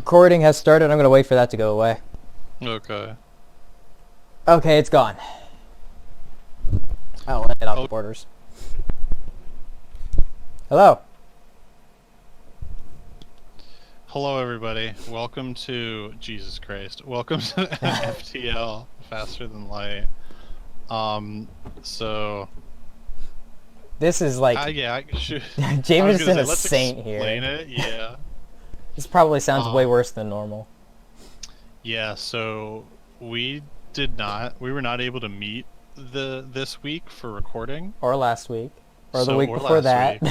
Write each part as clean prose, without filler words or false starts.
Recording has started. I'm gonna wait for that to go away. Okay. Okay, it's gone. I'll let it off the borders. Hello. Hello, everybody. Welcome to Jesus Christ. Welcome to FTL, Faster Than Light. So this is like yeah, I should. Jameson say, is a saint here. Explain it. Yeah. This probably sounds way worse than normal. Yeah. So we were not able to meet this week for recording. Or last week. Or the week before that.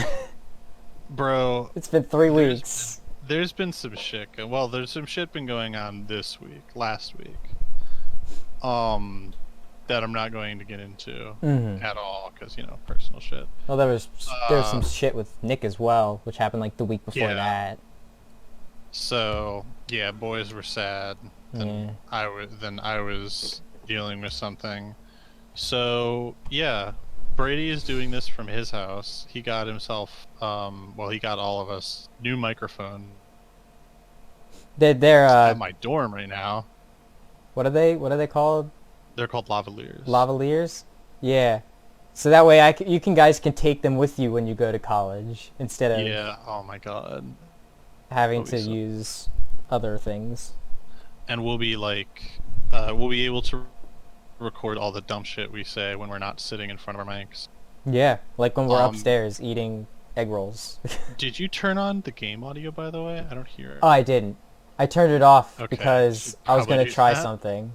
Bro. It's been 3 weeks. There's been some shit. Well, there's some shit been going on this week, last week. That I'm not going to get into at all, because, you know, personal shit. Well, there was some shit with Nick as well, which happened like the week before that. So, yeah, boys were sad. Then I was dealing with something. So, yeah, Brady is doing this from his house. He got himself, well, he got all of us new microphone. They're at my dorm right now. What are they called? They're called lavaliers. Lavaliers? Yeah. So that way you guys can take them with you when you go to college instead of oh my god, having to use other things. And we'll be like we'll be able to record all the dumb shit we say when we're not sitting in front of our mics. Yeah, like when we're upstairs eating egg rolls. Did you turn on the game audio, by the way? I don't hear it. Oh, I didn't. I turned it off because I was going to try something.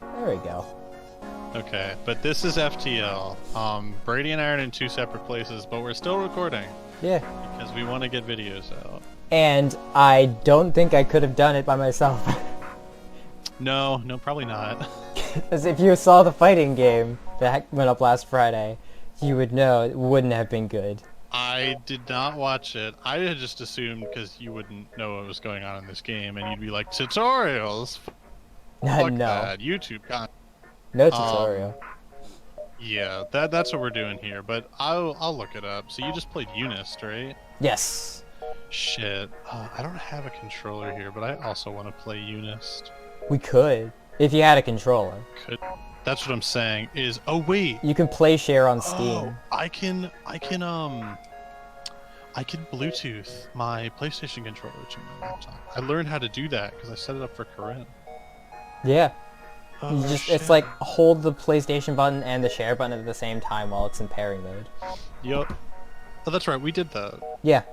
There we go. Okay, but this is FTL. Brady and I are in 2 separate places, but we're still recording. Yeah. Because we want to get videos out. And I don't think I could have done it by myself. No, probably not. Because if you saw the fighting game that went up last Friday, you would know it wouldn't have been good. I did not watch it. I had just assumed because you wouldn't know what was going on in this game, and you'd be like, tutorials? Fuck that. YouTube content. No tutorial. Yeah, that's what we're doing here, but I'll look it up. So you just played Unist, right? Yes. Shit. I don't have a controller here, but I also want to play Unist. We could, if you had a controller. Could. That's what I'm saying. Oh wait. You can play share on Steam. Oh, I can Bluetooth my PlayStation controller to my laptop. I learned how to do that because I set it up for Corinne. Yeah. Oh, it's like hold the PlayStation button and the share button at the same time while it's in pairing mode. Yup. Oh, that's right. We did that. Yeah.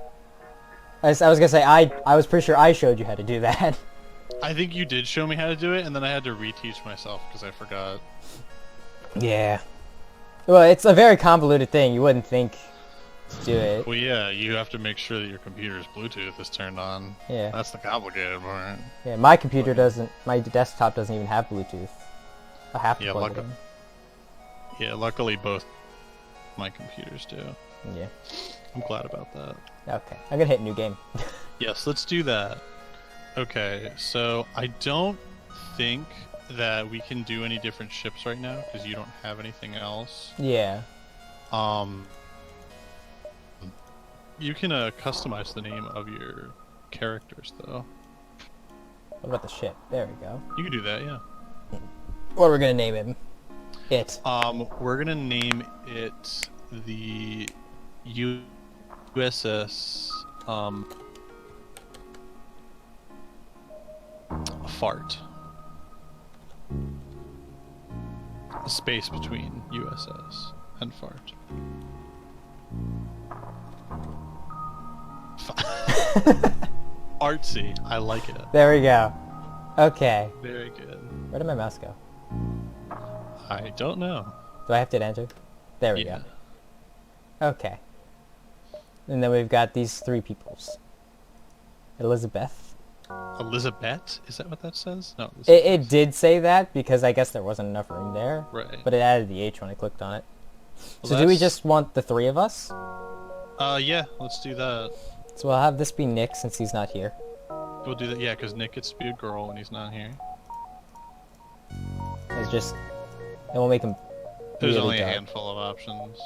I was gonna say I was pretty sure I showed you how to do that. I think you did show me how to do it, and then I had to reteach myself because I forgot. Yeah. Well, it's a very convoluted thing. You wouldn't think to do it. Well, yeah, you have to make sure that your computer's Bluetooth is turned on. Yeah. That's the complicated part. Yeah, my computer doesn't. My desktop doesn't even have Bluetooth. I have to plug it in. Yeah, luckily both my computers do. Yeah. I'm glad about that. Okay, I'm gonna hit new game. Yes, let's do that. Okay, so I don't think that we can do any different ships right now because you don't have anything else. Yeah. You can customize the name of your characters though. What about the ship? There we go. You can do that, yeah. What are we gonna name him? It. We're gonna name it the USS Fart. A space between USS and Fart. Artsy. I like it. There we go. Okay. Very good. Where did my mouse go? I don't know. Do I have to enter? There we go. Okay. And then we've got these 3 peoples. Elizabeth. Elizabeth? Is that what that says? No. It did say that because I guess there wasn't enough room there. Right. But it added the H when I clicked on it. Well, so do we just want the 3 of us? Yeah, let's do that. So we'll have this be Nick since he's not here. We'll do that, yeah, because Nick gets to be a girl when he's not here. It's just... And we'll make him... There's only a handful of options.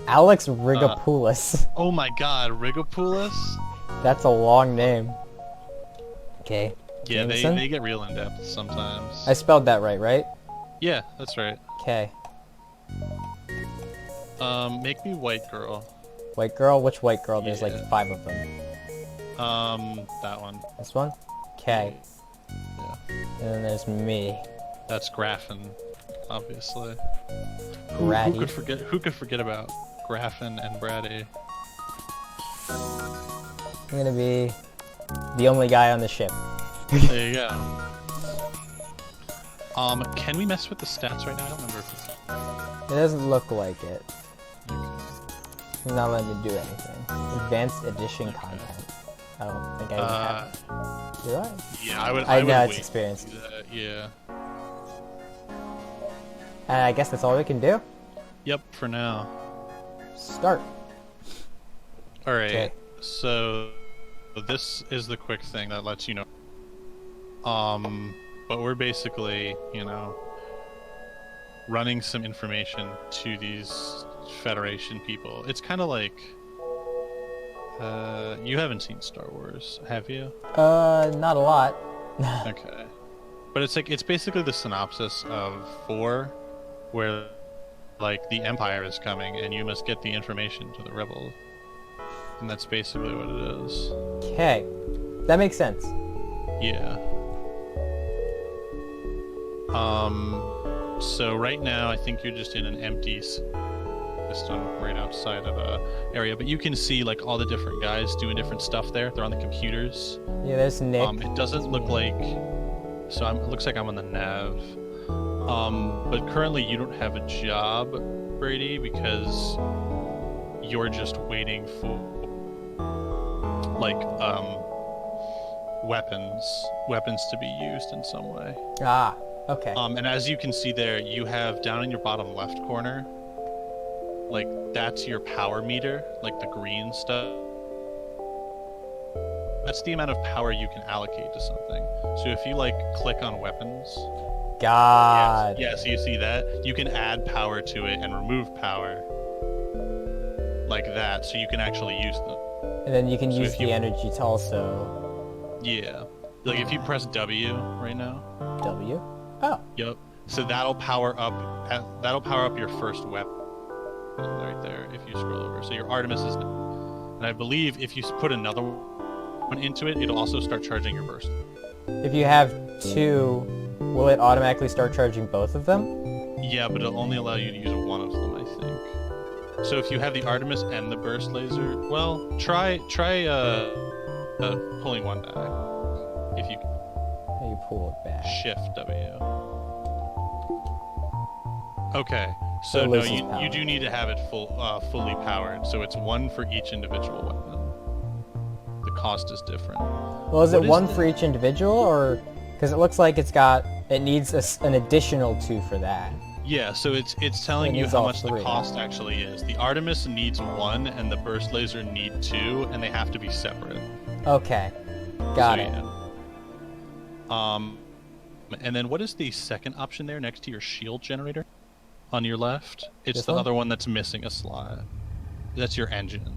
Alex Rigopoulos. Oh my god, Rigopoulos? That's a long name. Okay. Yeah, Jameson? they get real in depth sometimes. I spelled that right? Yeah, that's right. Okay. Make me white girl. White girl? Which white girl? There's Yeah. like 5 of them. That one. This one? Okay. Yeah. And then there's me. That's Graffin, obviously. Bratty. Who could forget about Graffin and Brady? I'm gonna be the only guy on the ship. There you go. Can we mess with the stats right now? I don't remember if it's... It doesn't look like it. It's not letting me do anything. Advanced edition content. I don't think I even have. Do I? Yeah, I would. I know would it's wait experienced. to do that, yeah. And I guess that's all we can do. Yep, for now. Start. All right. Okay. So this is the quick thing that lets you know. But we're basically, you know, running some information to these Federation people. It's kind of like, you haven't seen Star Wars, have you? Not a lot. Okay. But it's like, it's basically the synopsis of 4, where, like, the Empire is coming, and you must get the information to the Rebels. And that's basically what it is. Okay. That makes sense. Yeah. So right now, I think you're just in an empty system right outside of a area, but you can see like all the different guys doing different stuff there. They're on the computers. Yeah, there's Nick. It doesn't look like, so it looks like I'm on the nav. But currently you don't have a job, Brady, because you're just waiting for like weapons to be used in some way. Ah, okay. And as you can see there, you have down in your bottom left corner, like that's your power meter, like the green stuff. That's the amount of power you can allocate to something. So if you like click on weapons, God. yeah, so you see that, you can add power to it and remove power like that, so you can actually use them. And then you can So use if the you- energy to also... Yeah, like if you press W right now. W? Oh. Yep. So that'll power up your first weapon right there if you scroll over. So your Artemis is, and I believe if you put another one into it, it'll also start charging your burst. If you have 2, will it automatically start charging both of them? Yeah, but it'll only allow you to use one of them, I think. So if you have the Artemis and the burst laser, well, try pulling one back. If you How you pull it back? Shift W. Okay, So so it no, loses you power. do need to have it fully powered. So it's 1 for each individual weapon. The cost is different. Well, is it What is 1 the- for each individual, or... Because it looks like it needs an additional 2 for that. Yeah, so it's telling It you needs how all much the 3. cost actually is. The Artemis needs 1, and the burst laser need 2, and they have to be separate. Okay. Got So, it. yeah. And then what is the second option there next to your shield generator? On your left? It's This the one? other one that's missing a slot. That's your engine.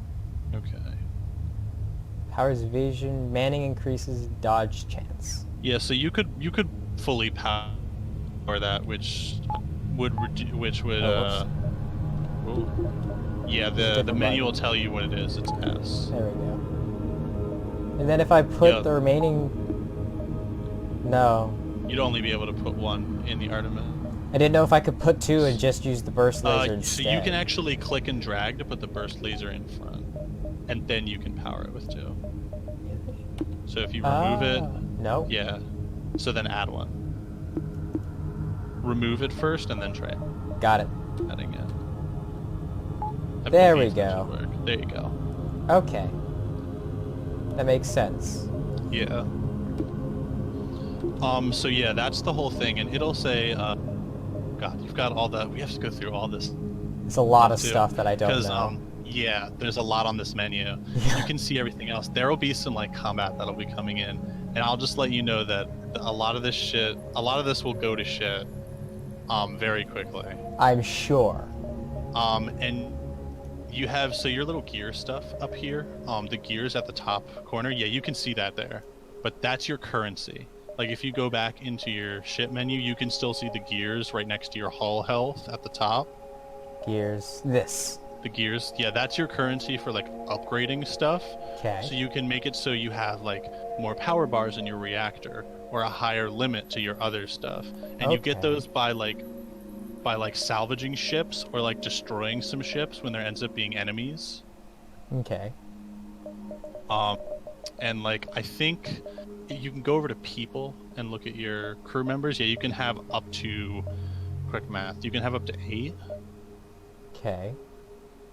Okay. Powers evasion, manning increases dodge chance. Yeah, so you could fully power that, which would yeah, the different menu button. will tell you what it is. It's S. There we go. And then if I put Yeah. the remaining... No. You'd only be able to put 1 in the Artemis. I didn't know if I could put 2 and just use the burst laser So instead. you can actually click and drag to put the burst laser in front, and then you can power it with 2. So if you remove it, No. yeah. So then add 1. Remove it first, and then try Got it. adding it. I There believe we that go. should work. There you go. Okay. That makes sense. Yeah. So yeah, that's the whole thing, and it'll say, God, you've got all that. We have to go through all this. It's a lot of too, stuff that I don't Because know. yeah, there's a lot on this menu. You can see everything else. There will be some like combat that'll be coming in, and I'll just let you know that a lot of this will go to shit, very quickly. I'm sure. And you have, so your little gear stuff up here, the gears at the top corner, yeah, you can see that there. but that's your currency. Like if you go back into your ship menu, you can still see the gears right next to your hull health at the top. Gears. This. The gears, yeah, that's your currency for like upgrading stuff. Okay. So you can make it so you have like more power bars in your reactor or a higher limit to your other stuff. And you get those by like salvaging ships or like destroying some ships when there ends up being enemies. Okay. And like I think you can go over to people and look at your crew members. Yeah, you can have up to, quick math, you can have up to 8. Okay.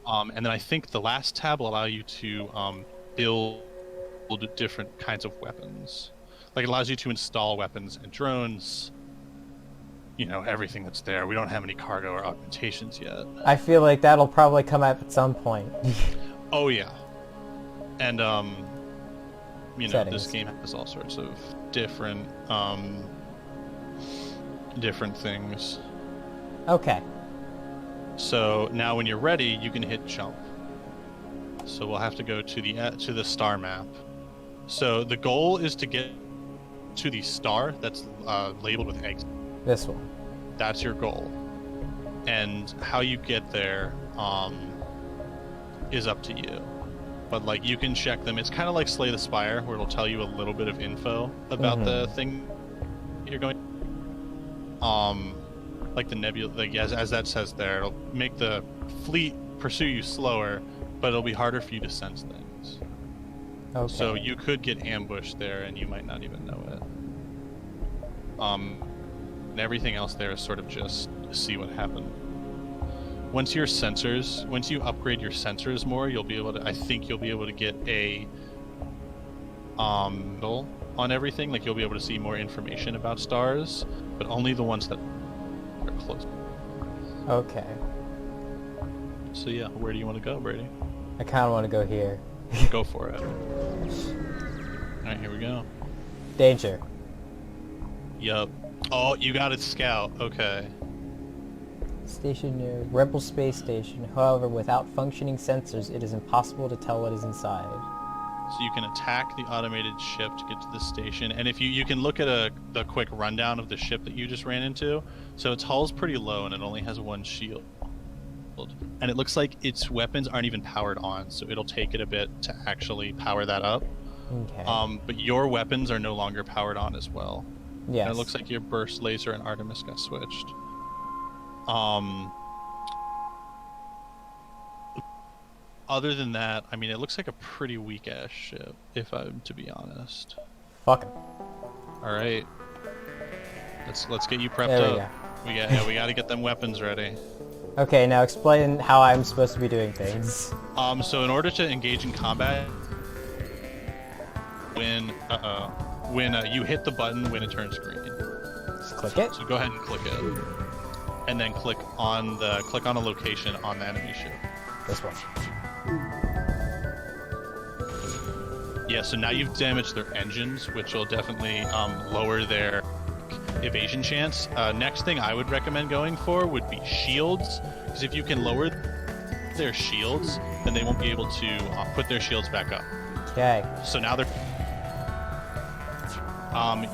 And then I think the last tab will allow you to build different kinds of weapons. Like it allows you to install weapons and drones. You know, everything that's there. We don't have any cargo or augmentations yet. I feel like that'll probably come up at some point. Oh yeah. And you know, Settings. this game has all sorts of different things. Okay. So now when you're ready, you can hit jump. So we'll have to go to the star map. So the goal is to get to the star that's labeled with eggs. This one. That's your goal. And how you get there is up to you. But like you can check them. It's kind of like Slay the Spire, where it'll tell you a little bit of info about the thing you're going. Like the nebula, like as that says there, it'll make the fleet pursue you slower, but it'll be harder for you to sense things. Okay. So you could get ambushed there, and you might not even know it. And everything else there is sort of just see what happened. Once you upgrade your sensors more, you'll be able to. I think you'll be able to get a on everything. Like you'll be able to see more information about stars, but only the ones that are close. Okay. So yeah, where do you want to go, Brady? I kind of want to go here. Go for it. Alright, here we go. Danger. Yup. Oh, you got it, scout. Okay. Station near Rebel Space Station. However, without functioning sensors, it is impossible to tell what is inside. So you can attack the automated ship to get to the station, and if you can look at the quick rundown of the ship that you just ran into. So its hull's pretty low, and it only has one shield. And it looks like its weapons aren't even powered on, so it'll take it a bit to actually power that up. Okay. But your weapons are no longer powered on as well. Yes. And it looks like your burst laser and Artemis got switched. Other than that, I mean, it looks like a pretty weak-ass ship, if I'm to be honest. Fuck him. All right, let's get you prepped There we up. We got to get them weapons ready. Okay, now explain how I'm supposed to be doing things. So in order to engage in combat, when you hit the button when it turns green. Just click it. So go ahead and click it, and then click on a location on the enemy ship. This one. Yeah, so now you've damaged their engines, which will definitely lower their evasion chance. Next thing I would recommend going for would be shields, because if you can lower their shields, then they won't be able to put their shields back up. Okay. So now they're...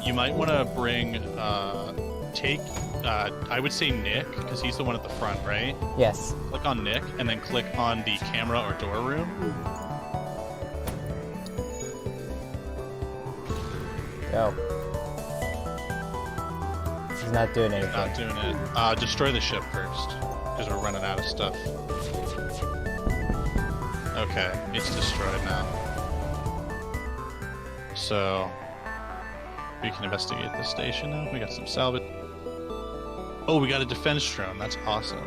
you might want to bring... I would say Nick, because he's the one at the front, right? Yes. Click on Nick, and then click on the camera or door room. Go. He's not doing anything. Not doing it. Destroy the ship first, because we're running out of stuff. Okay, it's destroyed now. So, we can investigate the station now. We got some salvage. Oh, we got a defense drone. That's awesome.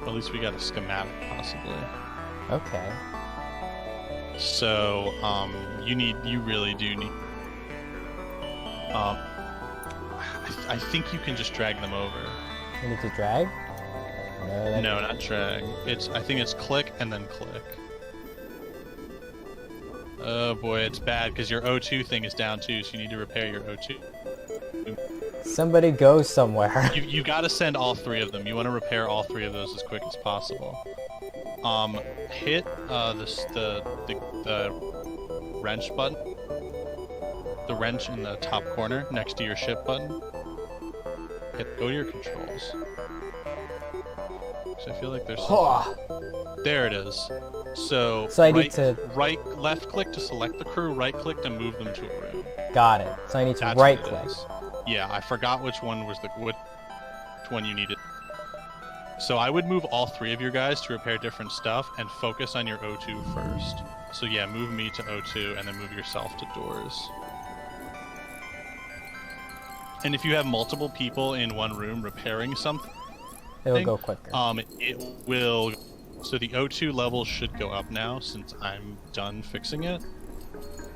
At least we got a schematic, possibly. Okay. So, you really do need... I think you can just drag them over. We need to drag? No, not drag. I think it's click and then click. Oh boy, it's bad because your O2 thing is down too, so you need to repair your O2. Somebody go somewhere. You gotta send all 3 of them. You want to repair all 3 of those as quick as possible. Hit the wrench button the wrench in the top corner next to your ship button. Go to your controls. So I feel like there's something. There it is. So I need to left click to select the crew, right click to move them to a room. Got it. So I need to That's right what it click. is. Yeah, I forgot which one was which one you needed. So I would move all 3 of your guys to repair different stuff and focus on your O2 first. So yeah, move me to O2 and then move yourself to doors. And if you have multiple people in one room repairing something, it'll go quicker. It will. So the O2 level should go up now since I'm done fixing it.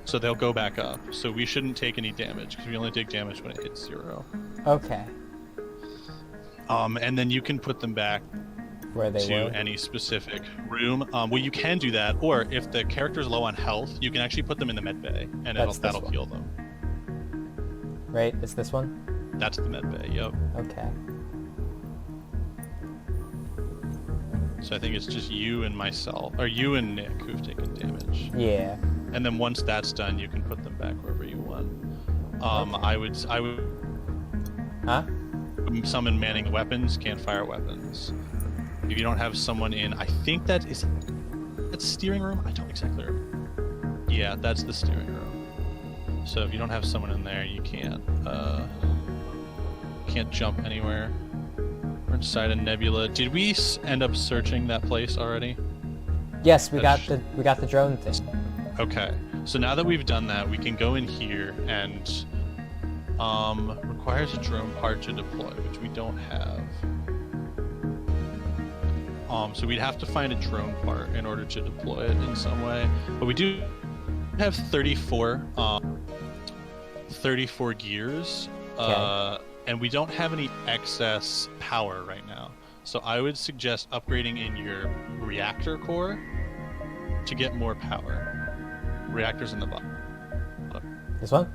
So they'll go back up. So we shouldn't take any damage because we only take damage when it hits 0. Okay. And then you can put them back where they to were. any specific room. Well, you can do that, or if the character's low on health, you can actually put them in the med bay, and that'll heal them. Right? It's this one? That's the med bay, yep. Okay. So I think it's just you and myself, or you and Nick who've taken damage. Yeah. And then once that's done, you can put them back wherever you want. Okay. I would. Huh? Summon manning weapons, can't fire weapons. If you don't have someone in, I think that's steering room? I don't exactly remember. Yeah, that's the steering room. So if you don't have someone in there, you can't jump anywhere. We're inside a nebula. Did we end up searching that place already? Yes, we got the drone thing. Okay. So now that we've done that, we can go in here and requires a drone part to deploy, which we don't have. So we'd have to find a drone part in order to deploy it in some way. But we do have 34 gears, Okay. and we don't have any excess power right now. So I would suggest upgrading in your reactor core to get more power. Reactors in the bottom. This one?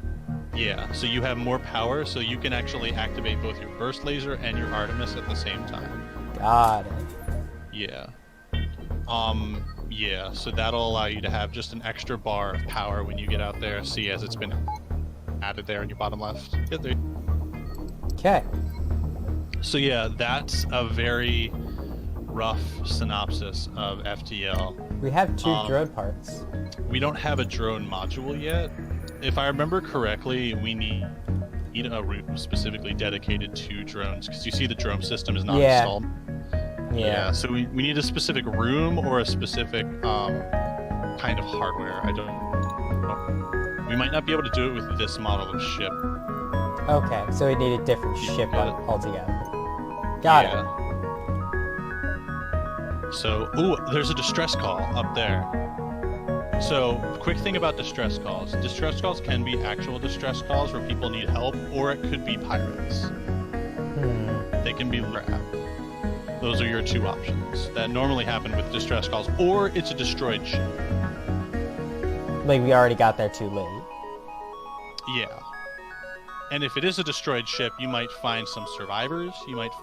Yeah, so you have more power, so you can actually activate both your burst laser and your Artemis at the same time. Got it. Yeah. Yeah, so that'll allow you to have just an extra bar of power when you get out there. See, as it's been added there in your bottom left. Yeah, there. Okay. So yeah, that's a very rough synopsis of FTL. We have 2 drone parts. We don't have a drone module yet. If I remember correctly, we need a room specifically dedicated to drones, because you see the drone system is not installed. Yeah, so we need a specific room or a specific kind of hardware. I don't know. We might not be able to do it with this model of ship. Okay, so we need a different ship altogether. Got it. So, ooh, there's a distress call up there. So, quick thing about distress calls. Distress calls can be actual distress calls where people need help, or it could be pirates. They can be crap. Those are your 2 options that normally happen with distress calls, or it's a destroyed ship. Like we already got there too late. Yeah. And if it is a destroyed ship, you might find some survivors, you might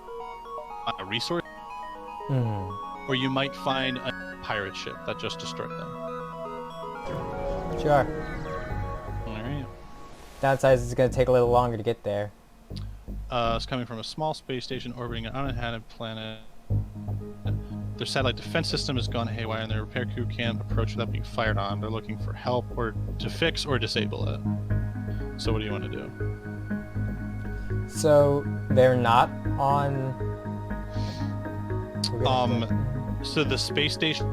find a resource, or you might find a pirate ship that just destroyed them. Sure. Alright. Downside is it's going to take a little longer to get there. It's coming from a small space station orbiting an uninhabited planet. Their satellite defense system has gone haywire and their repair crew can't approach without being fired on. They're looking for help or to fix or disable it. So what do you want to do? So they're not on... So the space station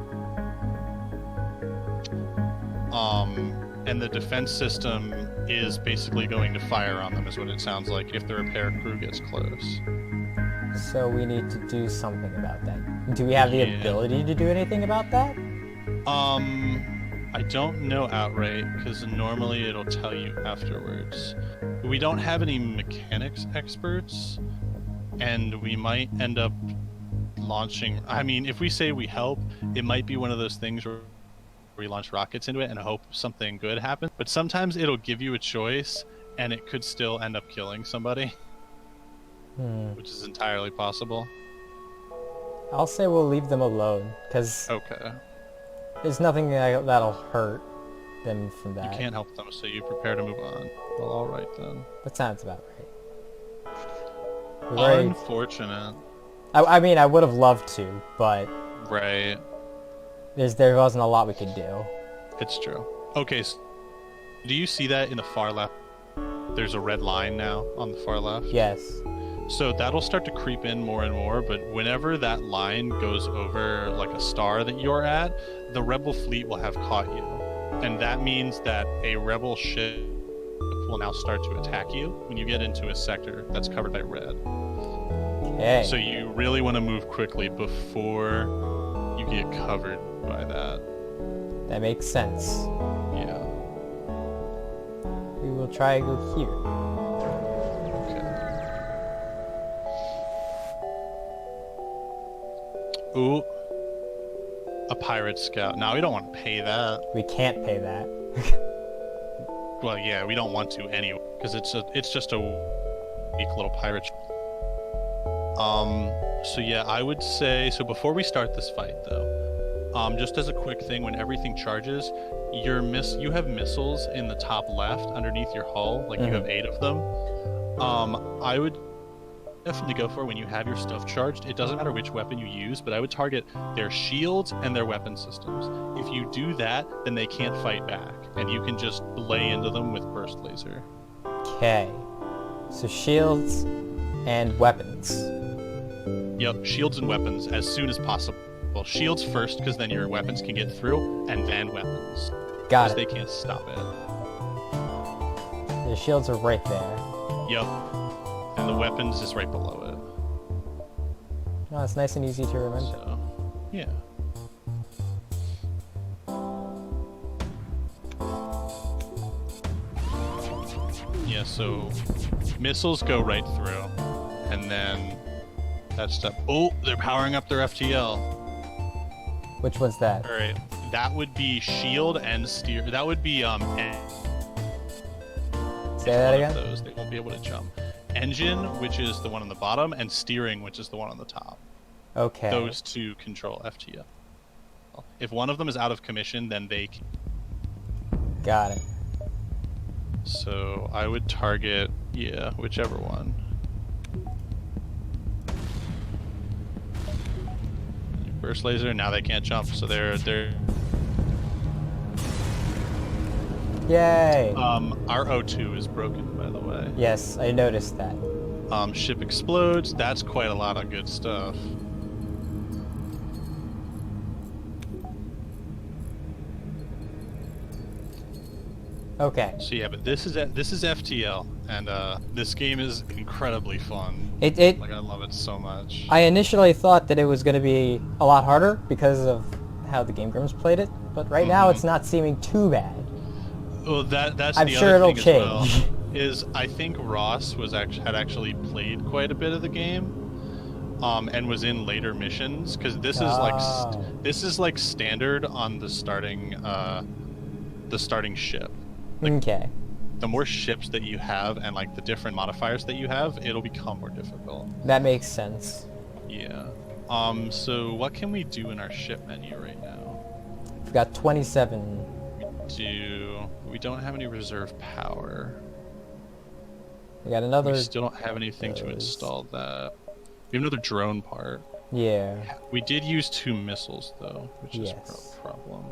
and the defense system is basically going to fire on them, is what it sounds like, if the repair crew gets close. So we need to do something about that. Do we have the ability to do anything about that? I don't know outright, because normally it'll tell you afterwards. We don't have any mechanics experts, and we might end up launching... I mean, if we say we help, it might be one of those things where we launch rockets into it and hope something good happens. But sometimes it'll give you a choice, and it could still end up killing somebody. Which is entirely possible. I'll say we'll leave them alone, because okay. there's nothing that'll hurt. them from that. You can't help them, so you prepare to move on. Well, all right then. That sounds about right. Unfortunate. I mean, I would have loved to, but Right. there wasn't a lot we could do. It's true. Okay, so do you see that in the far left? There's a red line now on the far left. Yes. So that'll start to creep in more and more, but whenever that line goes over like a star that you're at, the rebel fleet will have caught you. And that means that a rebel ship will now start to attack you when you get into a sector that's covered by red. Okay. So you really want to move quickly before you get covered by that. That makes sense. Yeah. We will try to go here. Okay. Ooh. A pirate scout. Now we don't want to pay that. We can't pay that. Well, yeah, we don't want to anyway, because it's just a weak little pirate. So yeah, I would say, so before we start this fight though, just as a quick thing, when everything charges, you have missiles in the top left underneath your hull, like you have 8 of them. I would definitely go for when you have your stuff charged. It doesn't matter which weapon you use, but I would target their shields and their weapon systems. If you do that, then they can't fight back, and you can just lay into them with burst laser. Okay. So shields and weapons. Yep, shields and weapons as soon as possible. Well, shields first, because then your weapons can get through, and then weapons. Got it. They can't stop it. The shields are right there. Yep. And the weapons is right below it. Oh, it's nice and easy to remember. So, yeah. Yeah, so missiles go right through, and then that stuff. Oh, they're powering up their FTL. Which one's that? All right, that would be shield and steer. That would be Say that again. Those they won't be able to jump. Engine, which is the one on the bottom, and steering, which is the one on the top. Okay. Those two control FTL. If one of them is out of commission, then they can. Got it. So I would target, yeah, whichever one. Burst laser, now they can't jump, so they're Yay! Our O2 is broken, by the way. Yes, I noticed that. Ship explodes, that's quite a lot of good stuff. Okay. So yeah, but this is FTL, and this game is incredibly fun. Like I love it so much. I initially thought that it was going to be a lot harder because of how the Game Grumps played it, but right now it's not seeming too bad. Well, that's I'm the sure other it'll thing change. as well, is I think Ross had actually played quite a bit of the game, and was in later missions, because this is like standard on the starting ship. Like, okay. the more ships that you have and like the different modifiers that you have, it'll become more difficult. That makes sense. Yeah. So what can we do in our ship menu right now? We've got 27. We don't have any reserve power. We got another. We still don't have anything to install that. We have another drone part. Yeah. We did use 2 missiles though, which is a problem.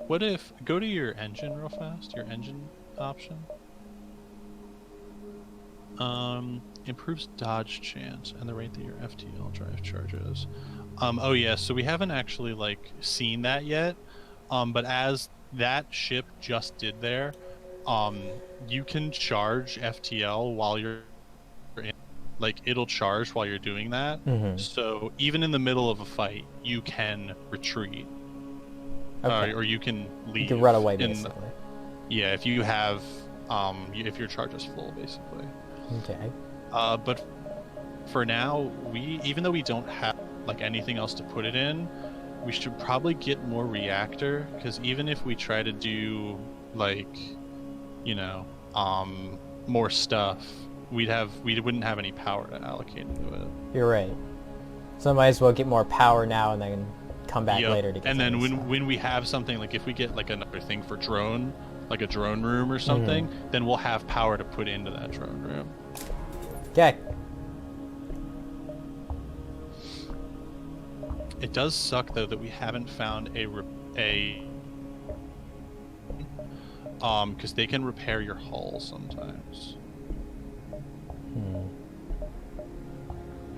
What if, go to your engine real fast, your engine option. Improves dodge chance and the rate that your FTL drive charges. Oh yeah, so we haven't actually like seen that yet. But as that ship just did there, you can charge FTL while you're in, like it'll charge while you're doing that. So even in the middle of a fight, you can retreat. Or you can leave. You can run away, basically. Yeah, if you have, if your charge is full, basically. Okay. But for now, even though we don't have like anything else to put it in, we should probably get more reactor, because even if we try to do like, you know, more stuff, we wouldn't have any power to allocate into it. You're right. So I might as well get more power now and then come back later to get and then stuff. when we have something, like if we get like another thing for drone, like a drone room or something, then we'll have power to put into that drone room. Okay. It does suck though that we haven't found because they can repair your hull sometimes.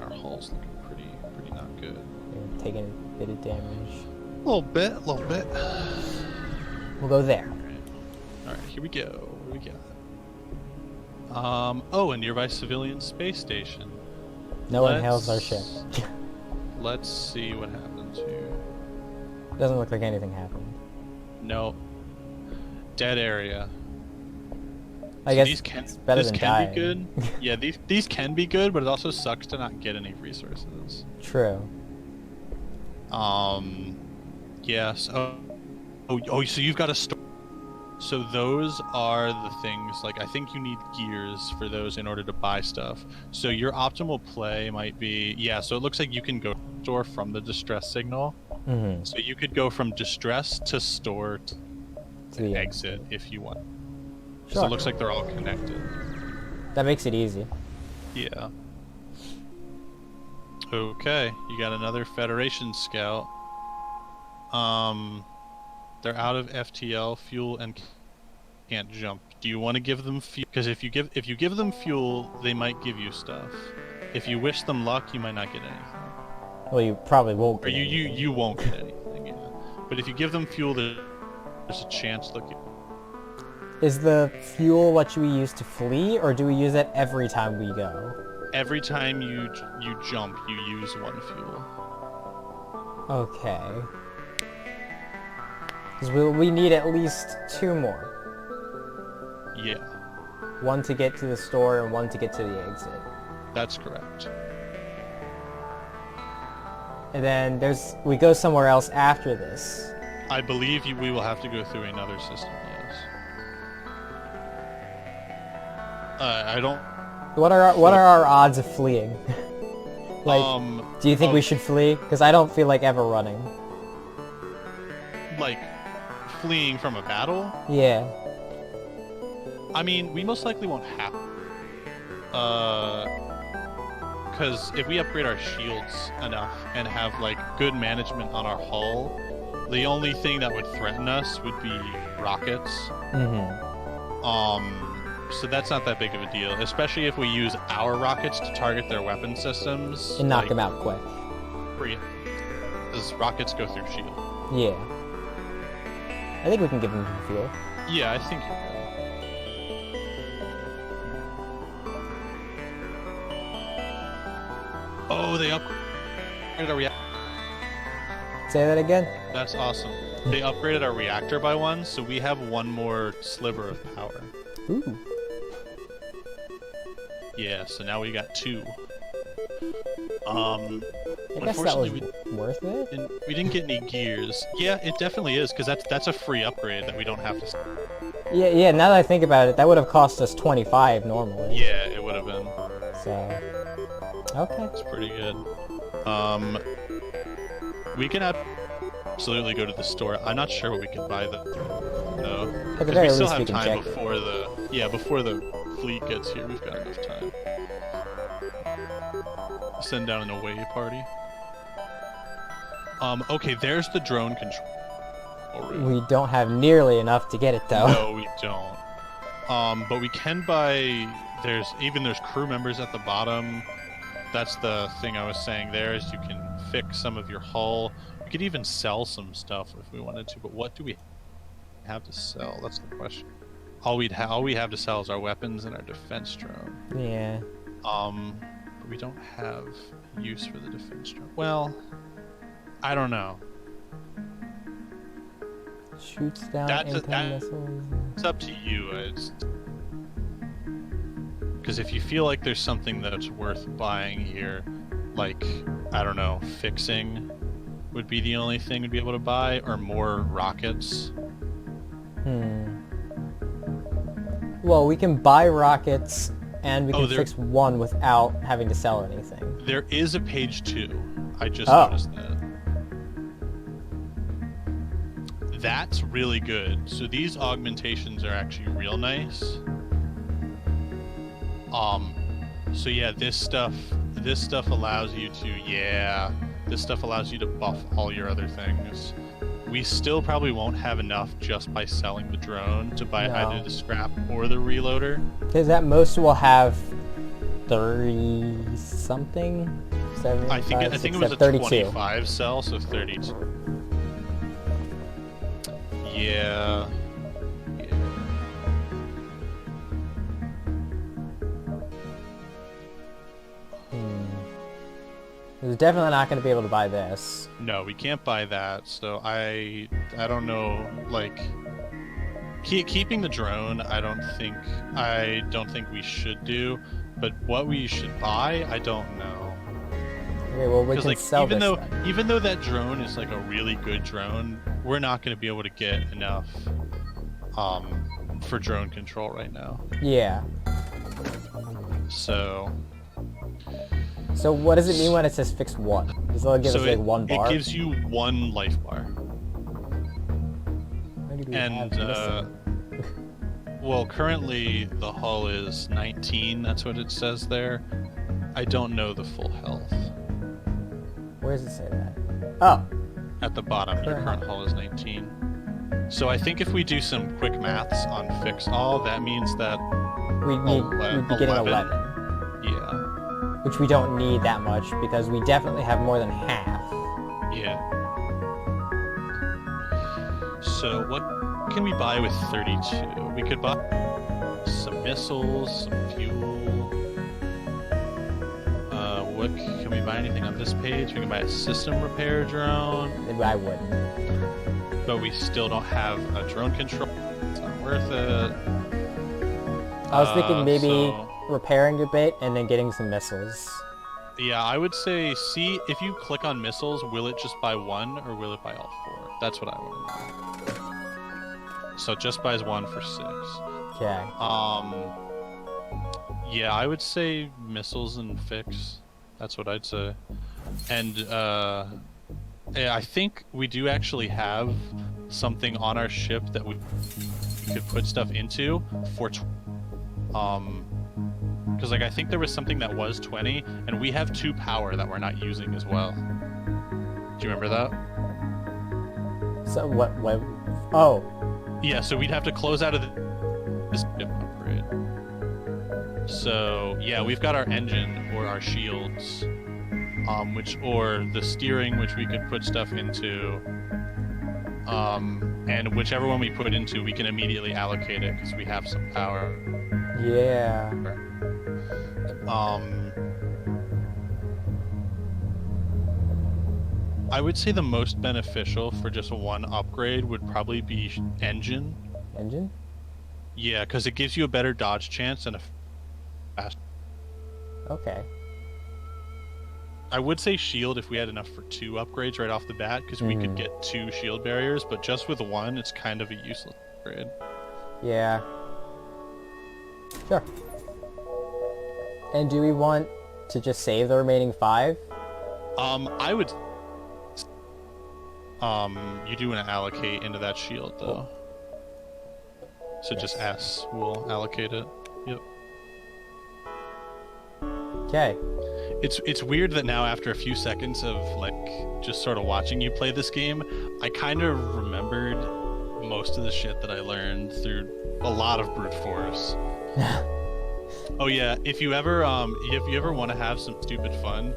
Our hull's looking pretty not good. You're taking a bit of damage. A little bit. We'll go there. Alright, here we go. What do we got? Oh, a nearby civilian space station. No one hails our ship. Let's see what happens here. Doesn't look like anything happened. No. Dead area. I guess it's better than dying. Be good. Yeah, these can be good, but it also sucks to not get any resources. True. Yes. Oh, so you've got a store. So those are the things, like, I think you need gears for those in order to buy stuff. So your optimal play might be, yeah, so it looks like you can go store from the distress signal. So you could go from distress to store to exit if you want. Sure. So it looks like they're all connected. That makes it easy. Yeah. Okay, you got another Federation scout. They're out of FTL fuel and can't jump. Do you want to give them fuel? Because if you give them fuel, they might give you stuff. If you wish them luck, you might not get anything. Well, you probably won't get anything. You won't get anything. Yeah. But if you give them fuel, there's a chance. Look. Is the fuel what we use to flee, or do we use it every time we go? Every time you jump, you use one fuel. Okay. Because we need at least 2 more. Yeah. 1 to get to the store and 1 to get to the exit. That's correct. And then we go somewhere else after this. I believe we will have to go through another system, yes. I don't... What are our odds of fleeing? Like, do you think we should flee? Because I don't feel like ever running. Like, fleeing from a battle? Yeah. I mean, we most likely won't have because if we upgrade our shields enough and have, like, good management on our hull, the only thing that would threaten us would be rockets. So that's not that big of a deal, especially if we use our rockets to target their weapon systems. And knock them out quick. Because rockets go through shield. Yeah. I think we can give them some fuel. Yeah, I think you can. Oh, they upgraded our reactor. Say that again? That's awesome. They upgraded our reactor by 1, so we have 1 more sliver of power. Ooh. Yeah, so now we got 2. I guess that was worth it. We didn't get any gears. Yeah, it definitely is, because that's a free upgrade that we don't have to... Yeah, now that I think about it, that would have cost us 25 normally. Yeah, it would have been. So... Okay. It's pretty good. We can absolutely go to the store. I'm not sure what we can buy though. At the very we still least, have we can time check. before the fleet gets here. We've got enough time. Send down an away party. Okay, there's the drone control room. We don't have nearly enough to get it though. No, we don't. But we can buy. There's crew members at the bottom. That's the thing I was saying there, is you can fix some of your hull. We could even sell some stuff if we wanted to, but what do we have to sell? That's the question. All we have to sell is our weapons and our defense drone. Yeah. But we don't have use for the defense drone. Well, I don't know. Shoots down anti-missiles. It's up to you. Because if you feel like there's something that's worth buying here, like, I don't know, fixing, would be the only thing we'd be able to buy, or more rockets. Well, we can buy rockets, and we can fix one without having to sell anything. There is a page 2. I just noticed that. That's really good. So these augmentations are actually real nice. So yeah, this stuff allows you to, this stuff allows you to buff all your other things. We still probably won't have enough just by selling the drone to buy either the scrap or the reloader. Because at most we'll have 30 something. I think it was a 25 cell, so 32. Yeah. We're definitely not going to be able to buy this. No, we can't buy that. So I don't know. Like, keeping the drone, I don't think we should do. But what we should buy, I don't know. Okay, well, we can sell this then. Even though that drone is like a really good drone, we're not going to be able to get enough for drone control right now. Yeah. So what does it mean when it says fix 1? Does it give us like 1 bar? It gives you 1 life bar. Well, currently the hull is 19. That's what it says there. I don't know the full health. Where does it say that? Oh. At the bottom, your current hull is 19. So I think if we do some quick maths on fix all, that means that we'd be getting 11. Yeah. Which we don't need that much because we definitely have more than half. Yeah. So what can we buy with 32? We could buy some missiles, some fuel. What can we buy anything on this page? We can buy a system repair drone. I wouldn't. But we still don't have a drone control. It's not worth it. I was thinking maybe repairing a bit and then getting some missiles. Yeah, I would say, see, if you click on missiles, will it just buy 1 or will it buy all 4? That's what I want to know. So it just buys 1 for 6. Okay. Yeah, I would say missiles and fix. That's what I'd say. And yeah, I think we do actually have something on our ship that we could put stuff into for because like I think there was something that was 20, and we have 2 power that we're not using as well. Do you remember that? So what? Oh. Yeah, so we'd have to close out of this upgrade. So yeah, we've got our engine or our shields, or the steering, which we could put stuff into. And whichever one we put into, we can immediately allocate it because we have some power. Yeah. I would say the most beneficial for just 1 upgrade would probably be engine. Engine? Yeah, because it gives you a better dodge chance and a fast. Okay. I would say shield if we had enough for 2 upgrades right off the bat, because we could get 2 shield barriers, but just with 1, it's kind of a useless upgrade. Yeah. Sure. And do we want to just save the remaining 5? I would. You do want to allocate into that shield though. So yes. Just S will allocate it. Yep. Okay. It's weird that now after a few seconds of like just sort of watching you play this game, I kind of remembered most of the shit that I learned through a lot of brute force. Oh yeah, if you ever want to have some stupid fun,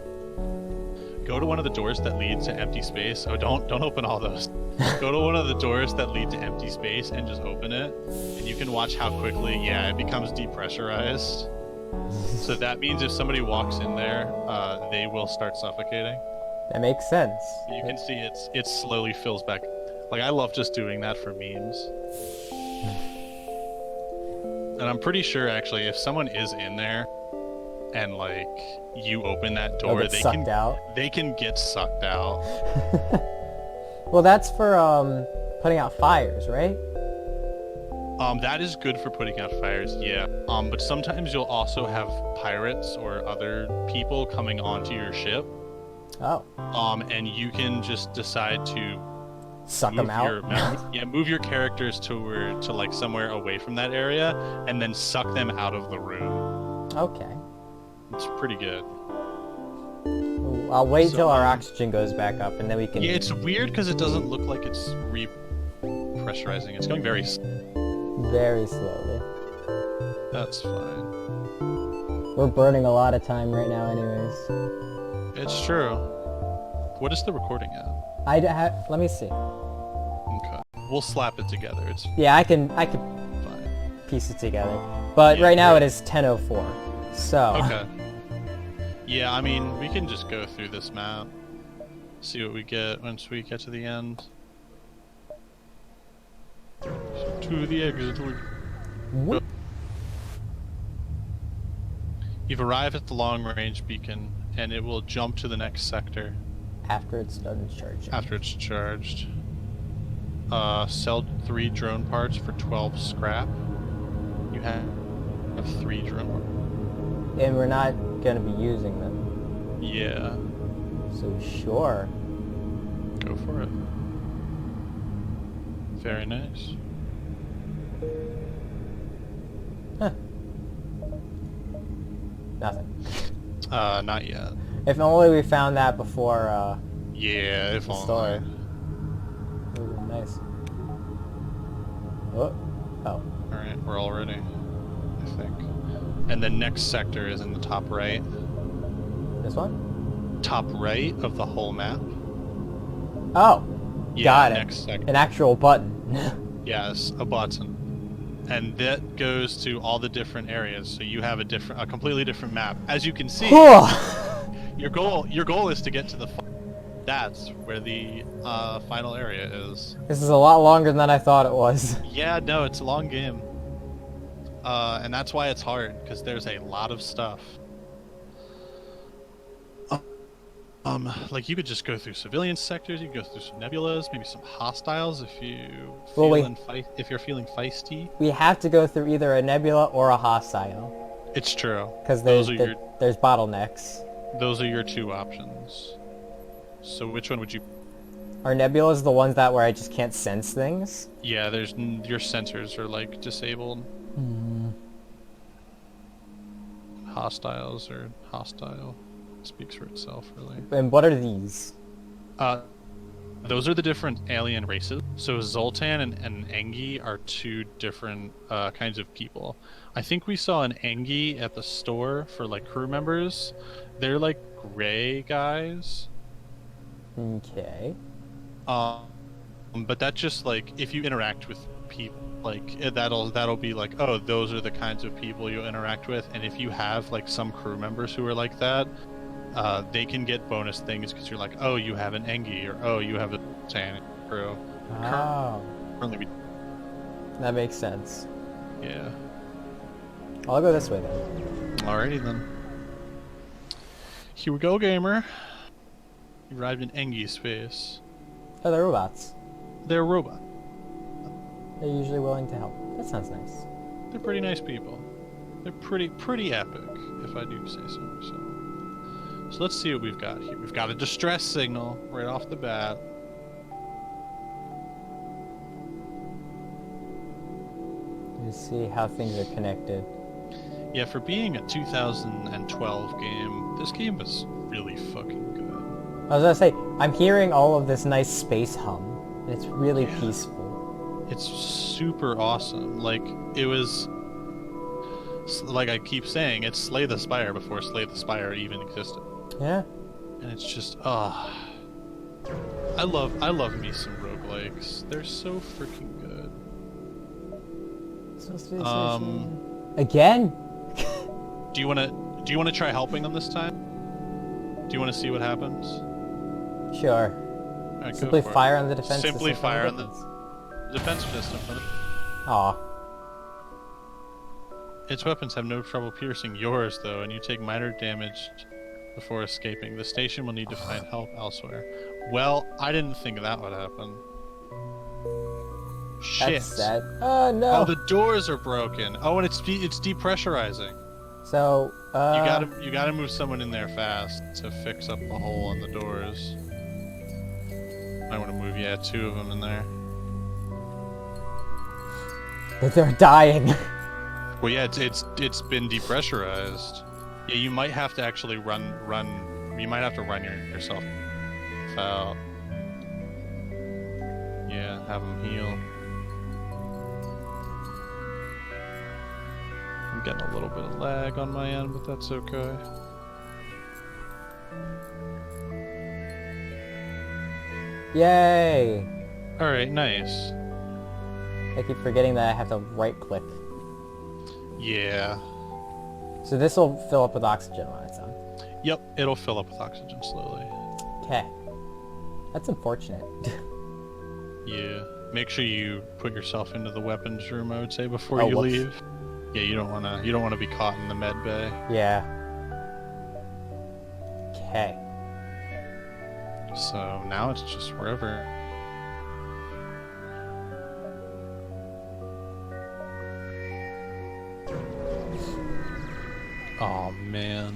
go to one of the doors that lead to empty space. Oh, don't open all those. Go to one of the doors that lead to empty space and just open it, and you can watch how quickly, it becomes depressurized. So that means if somebody walks in there, they will start suffocating. That makes sense. You can see it slowly fills back. Like, I love just doing that for memes. And I'm pretty sure, actually, if someone is in there, and like you open that door, Get sucked out. They can get sucked out. Well, that's for putting out fires, right? That is good for putting out fires, yeah. But sometimes you'll also have pirates or other people coming onto your ship. Oh. And you can just decide to suck them out. Move your characters to like somewhere away from that area, and then suck them out of the room. Okay. It's pretty good. I'll wait till our oxygen goes back up, and then we can. Yeah, it's weird because it doesn't look like it's repressurizing. It's going very slowly. That's fine. We're burning a lot of time right now, anyways. It's true. What is the recording at? Let me see. Okay. We'll slap it together. It's yeah, I can fine. Piece it together. But right now it is 10:04. So. Okay. Yeah, I mean, we can just go through this map. See what we get once we get to the end. So to the exit. You've arrived at the long-range beacon, and it will jump to the next sector. After it's done charging. After it's charged. Sell 3 drone parts for 12 scrap. You have 3 drone parts. And we're not going to be using them. Yeah. So sure. Go for it. Very nice. Huh. Nothing. Not yet. If only we found that before, yeah, if the only. store. Ooh, nice. Oh. Alright, we're all ready, I think. And the next sector is in the top right. This one? Top right of the whole map. Oh! Yeah, got it. Next sector. An actual button. Yes, a button. And that goes to all the different areas, so you have a completely different map. As you can see, your goal is to get to the. That's where the final area is. This is a lot longer than I thought it was. Yeah, no, it's a long game. And that's why it's hard, because there's a lot of stuff. Like you could just go through civilian sectors, you could go through some nebulas, maybe some hostiles if you're feeling feisty. We have to go through either a nebula or a hostile. It's true. Because there's bottlenecks. Those are your 2 options. So which one would you? Are nebulas the ones where I just can't sense things? Yeah, your sensors are like disabled. Hostiles are hostile. Speaks for itself, really. And what are these? Those are the different alien races. So Zoltan and Engi are 2 different kinds of people. I think we saw an Engi at the store for like crew members. They're like gray guys. Okay. But that's just like if you interact with people, like that'll be like, oh, those are the kinds of people you interact with. And if you have like some crew members who are like that, they can get bonus things because you're like, oh, you have an Engi, or oh, you have a Tan crew. Oh. Currently that makes sense. Yeah. I'll go this way then. Alrighty then. Here we go, gamer. You arrived in Engi space. Oh, they're robots. They're a robot. They're usually willing to help. That sounds nice. They're pretty nice people. They're pretty epic, if I do say so. So let's see what we've got here. We've got a distress signal right off the bat. Let's see how things are connected. Yeah, for being a 2012 game, this game was really fucking good. I was gonna say, I'm hearing all of this nice space hum, and it's really peaceful. It's super awesome. Like, it was... Like I keep saying, it's Slay the Spire before Slay the Spire even existed. Yeah. And it's just, I love me some roguelikes. They're so freaking good. Again? Do you wanna try helping them this time? Do you wanna see what happens? Sure. Right, simply fire on the defense system. Simply fire on the defense system. Aw. Its weapons have no trouble piercing yours, though, and you take minor damage before escaping. The station will need to find help elsewhere. Well, I didn't think that would happen. Shit. That's sad. Oh no. Oh, the doors are broken. Oh, and it's depressurizing. So, You gotta move someone in there fast to fix up the hole in the doors. I want to move, yeah, 2 of them in there. They're dying. Well, yeah, it's been depressurized. Yeah, you might have to actually run. You might have to run yourself out. Yeah, have them heal. I'm getting a little bit of lag on my end, but that's okay. Yay! Alright, nice. I keep forgetting that I have to right-click. Yeah. So this will fill up with oxygen on its own. Yep, it'll fill up with oxygen slowly. Okay. That's unfortunate. Yeah. Make sure you put yourself into the weapons room, I would say, before you whoops. leave. Yeah, you don't wanna be caught in the med bay. Yeah. Okay. So now it's just wherever. Oh man.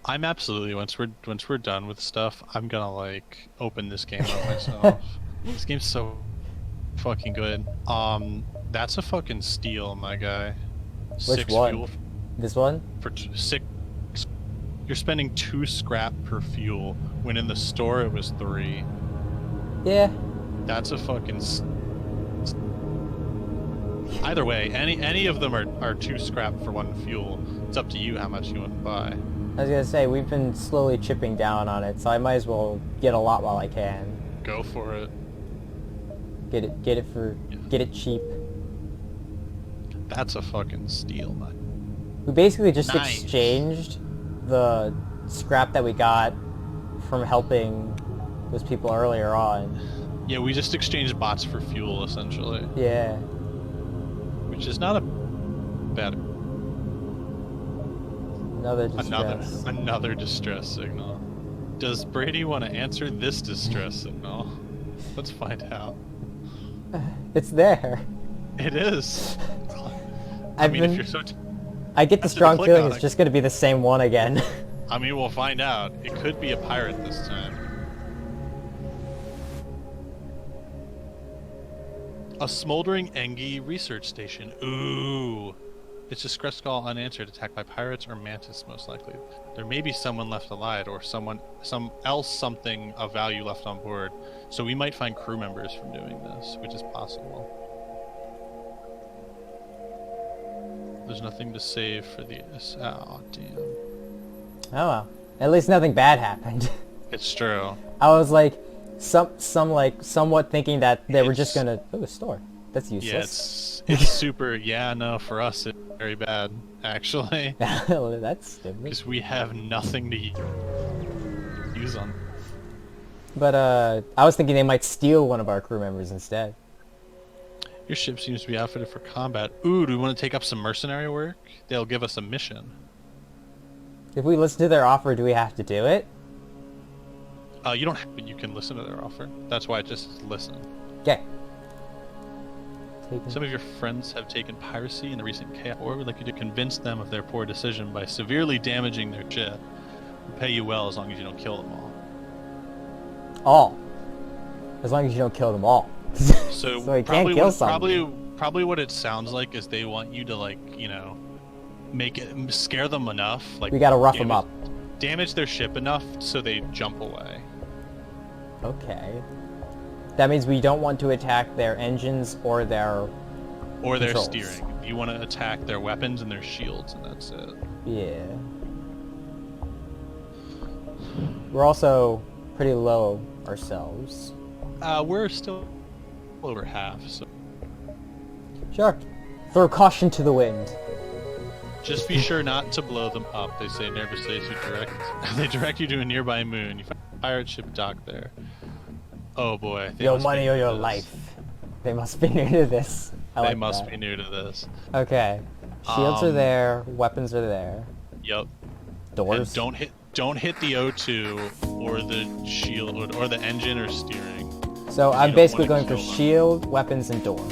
I'm absolutely once we're done with stuff, I'm gonna like open this game up myself. This game's so fucking good. That's a fucking steal, my guy. Which 6 one? fuel This one? for 6. You're spending 2 scrap per fuel when in the store it was 3. Yeah. That's a fucking. Either way, any of them are 2 scrap for 1 fuel. It's up to you how much you want to buy. I was gonna say, we've been slowly chipping down on it, so I might as well get a lot while I can. Go for it. Get it cheap. That's a fucking steal, man. We basically just Nice. exchanged the scrap that we got from helping those people earlier on. Yeah, we just exchanged bots for fuel, essentially. Yeah. Which is not a bad... Another distress. Another distress signal. Does Brady want to answer this distress signal? Let's find out. It's there. It is. I mean, if you're so... I get the After the strong click feeling on it's it. just gonna be the same one again. I mean, we'll find out. It could be a pirate this time. A smoldering Engi research station. Ooh. It's distress call unanswered, attacked by pirates or mantis, most likely. There may be someone left alive or something of value left on board. So we might find crew members from doing this, which is possible. There's nothing to save for this. Oh, damn. Oh well. At least nothing bad happened. It's true. I was like, somewhat thinking that they were just gonna... Oh, a store. That's useless. Yeah, it's super... Yeah, no, for us it's very bad, actually. That's stupid. Because we have nothing to use on. But, I was thinking they might steal one of our crew members instead. Your ship seems to be outfitted for combat. Ooh, do we want to take up some mercenary work? They'll give us a mission. If we listen to their offer, do we have to do it? You don't have, but you can listen to their offer. That's why just listen. Okay. Some of your friends have taken piracy in the recent chaos, or would like you to convince them of their poor decision by severely damaging their ship. We'll pay you well as long as you don't kill them all. All. As long as you don't kill them all. So, So you can't kill someone. Probably what it sounds like is they want you to, like, you know, scare them enough. Like, We gotta rough them up. Damage their ship enough so they jump away. Okay. That means we don't want to attack their engines or their controls. Steering. You want to attack their weapons and their shields, and that's it. Yeah. We're also pretty low ourselves. We're still over half, so Sure. Throw caution to the wind. just be sure not to blow them up. They say never says you direct. They direct you to a nearby moon. You find a pirate ship docked there. Oh boy. Your money or your life. They must be new to this. They must be new to this. Okay. Shields are there. Weapons are there. Yep. Doors. And don't hit the O2 or the shield or the engine or steering. So I'm basically going for shield, weapons, and door.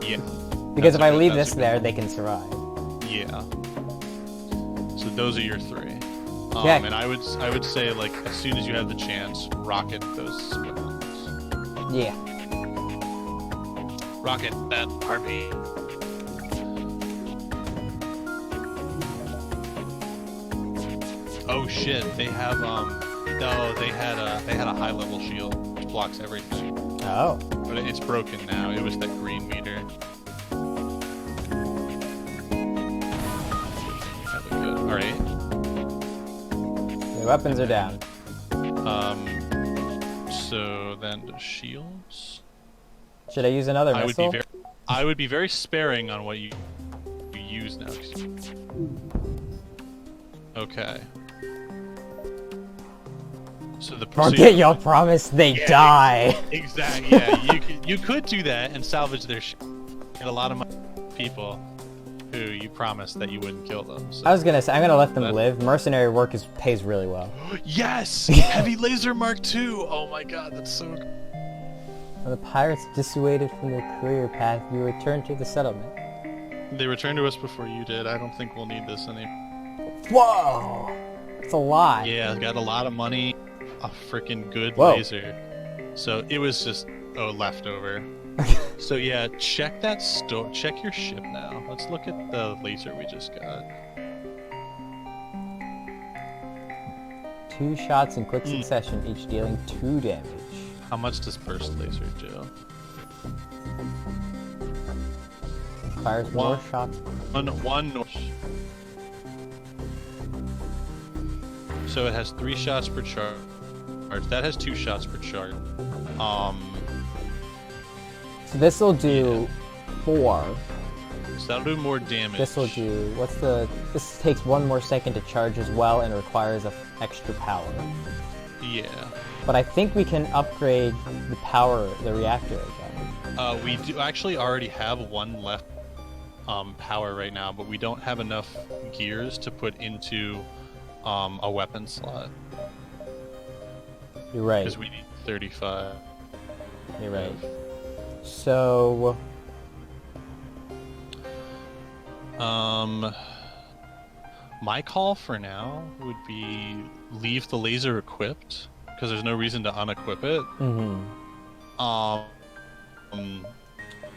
Yeah. Because if I leave this there, they can survive. Yeah. So those are your 3. Okay. And I would say, like, as soon as you have the chance, rocket those weapons. Yeah. Rocket that RP. Oh shit! They have no, they had a high level shield which blocks everything. Oh. But it's broken now. It was that green meter. All right. The weapons are down. So then the shields. Should I use another missile? I would be very sparing on what you use now. Okay. So the forget your promise, they die. Exactly. Yeah, you could do that and salvage their shit. Get a lot of people who you promised that you wouldn't kill them. So. I was gonna say I'm gonna let them live. Mercenary work pays really well. Yes, heavy laser Mark II. Oh my god, that's so. When the pirates dissuaded from their career path, you return to the settlement. They returned to us before you did. I don't think we'll need this anymore. Whoa, it's a lot. Yeah, got a lot of money. A freaking good laser. So it was just leftover. So yeah, check that check your ship now. Let's look at the laser we just got. 2 shots in quick succession, each dealing 2 damage. How much does burst laser do? Fires more shots. One. So it has 3 shots per charge. That has 2 shots per charge. So this will do 4. So that'll do more damage. This will do. This takes 1 more second to charge as well, and requires extra power. Yeah. But I think we can upgrade the reactor again. We do actually already have 1 left power right now, but we don't have enough gears to put into a weapon slot. You're right. Because we need 35. You're right. So... my call for now would be leave the laser equipped, because there's no reason to unequip it.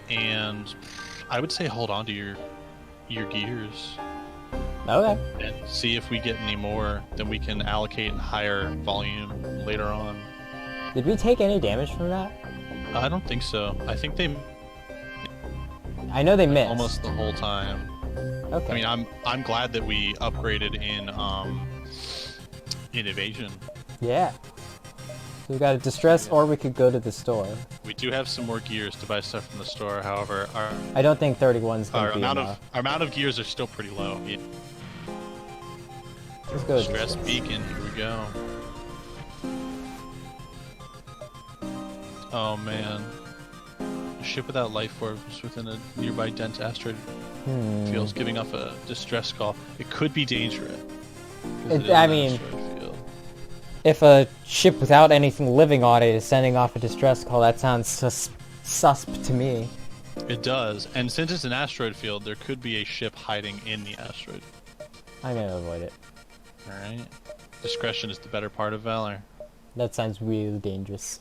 And I would say hold on to your gears. Okay. And see if we get any more, then we can allocate higher volume later on. Did we take any damage from that? I don't think so. I think they... I know they missed. Almost the whole time. Okay. I mean, I'm glad that we upgraded in evasion. Yeah. So we got a distress, or we could go to the store. We do have some more gears to buy stuff from the store. However, I don't think 31's gonna be enough. Our amount of gears are still pretty low. Yeah. Let's go. Stress beacon. Here we go. Oh man. A ship without life forms within a nearby dense asteroid field giving off a distress call. It could be dangerous. I mean, if a ship without anything living on it is sending off a distress call, that sounds susp to me. It does, and since it's an asteroid field, there could be a ship hiding in the asteroid. I'm gonna avoid it. Alright. Discretion is the better part of valor. That sounds really dangerous.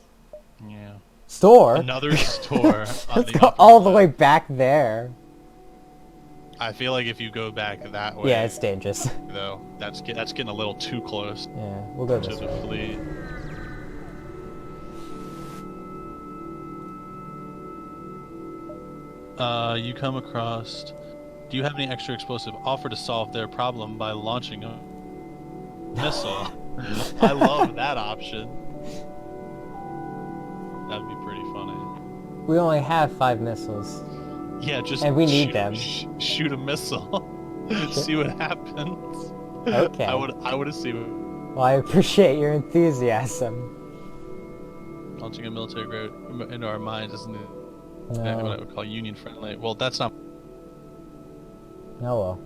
Yeah. Store? Another store. Let's go all the way back there. I feel like if you go back that way... Yeah, it's dangerous. Though, that's getting a little too close. Yeah, we'll go to this the way. fleet. You come across... Do you have any extra explosive? Offer to solve their problem by launching a missile. I love that option. That'd be pretty funny. We only have 5 missiles. Yeah, just and we need them. Shoot a missile. See what happens. Okay. I would have seen. Well, I appreciate your enthusiasm. Launching a military grade into our minds isn't No. what I would call union friendly. Well, that's not. Oh well.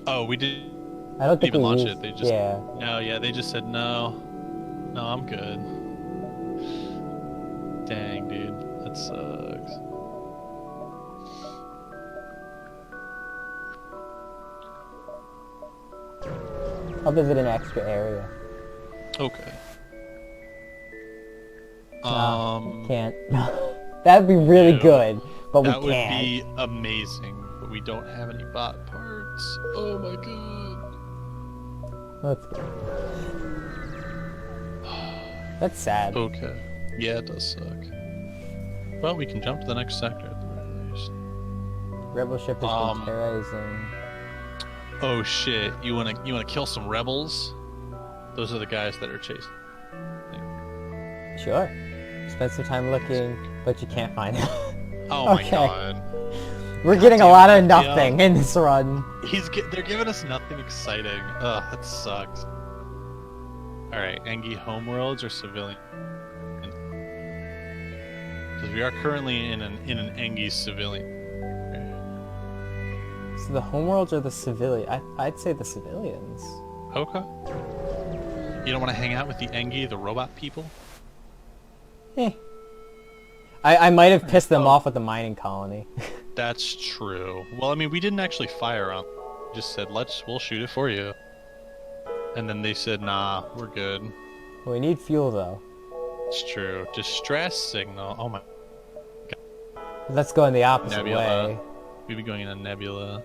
Oh, we didn't I don't think even we launch used, it. They just yeah. no, yeah, they just said no. No, I'm good. Dang, dude, that sucks. I'll visit an extra area. Okay. Can't. That'd be really no, good, but we that can't. would be amazing, but we don't have any bot parts. Oh my god. Let's go. That's sad. Okay. Yeah, it does suck. Well, we can jump to the next sector at the very least. Rebel ship has been terrorizing. Oh shit! You wanna kill some rebels? Those are the guys that are chasing. Sure. Spend some time looking, but you can't find it. Oh Okay. my god. We're getting a lot of nothing in this run. They're giving us nothing exciting. Ugh, that sucks. Alright, Engi homeworlds or civilian? Because we are currently in an Engi civilian. So the homeworlds are the civilian. I'd say the civilians. Okay. You don't want to hang out with the Engi, the robot people? Eh. I might have pissed them off with the mining colony. That's true. Well, I mean, we didn't actually fire on. We just said, we'll shoot it for you. And then they said, nah, we're good. We need fuel though. It's true. Distress signal. Oh my. Let's go in the opposite Nebula. way. We'd be going in a nebula.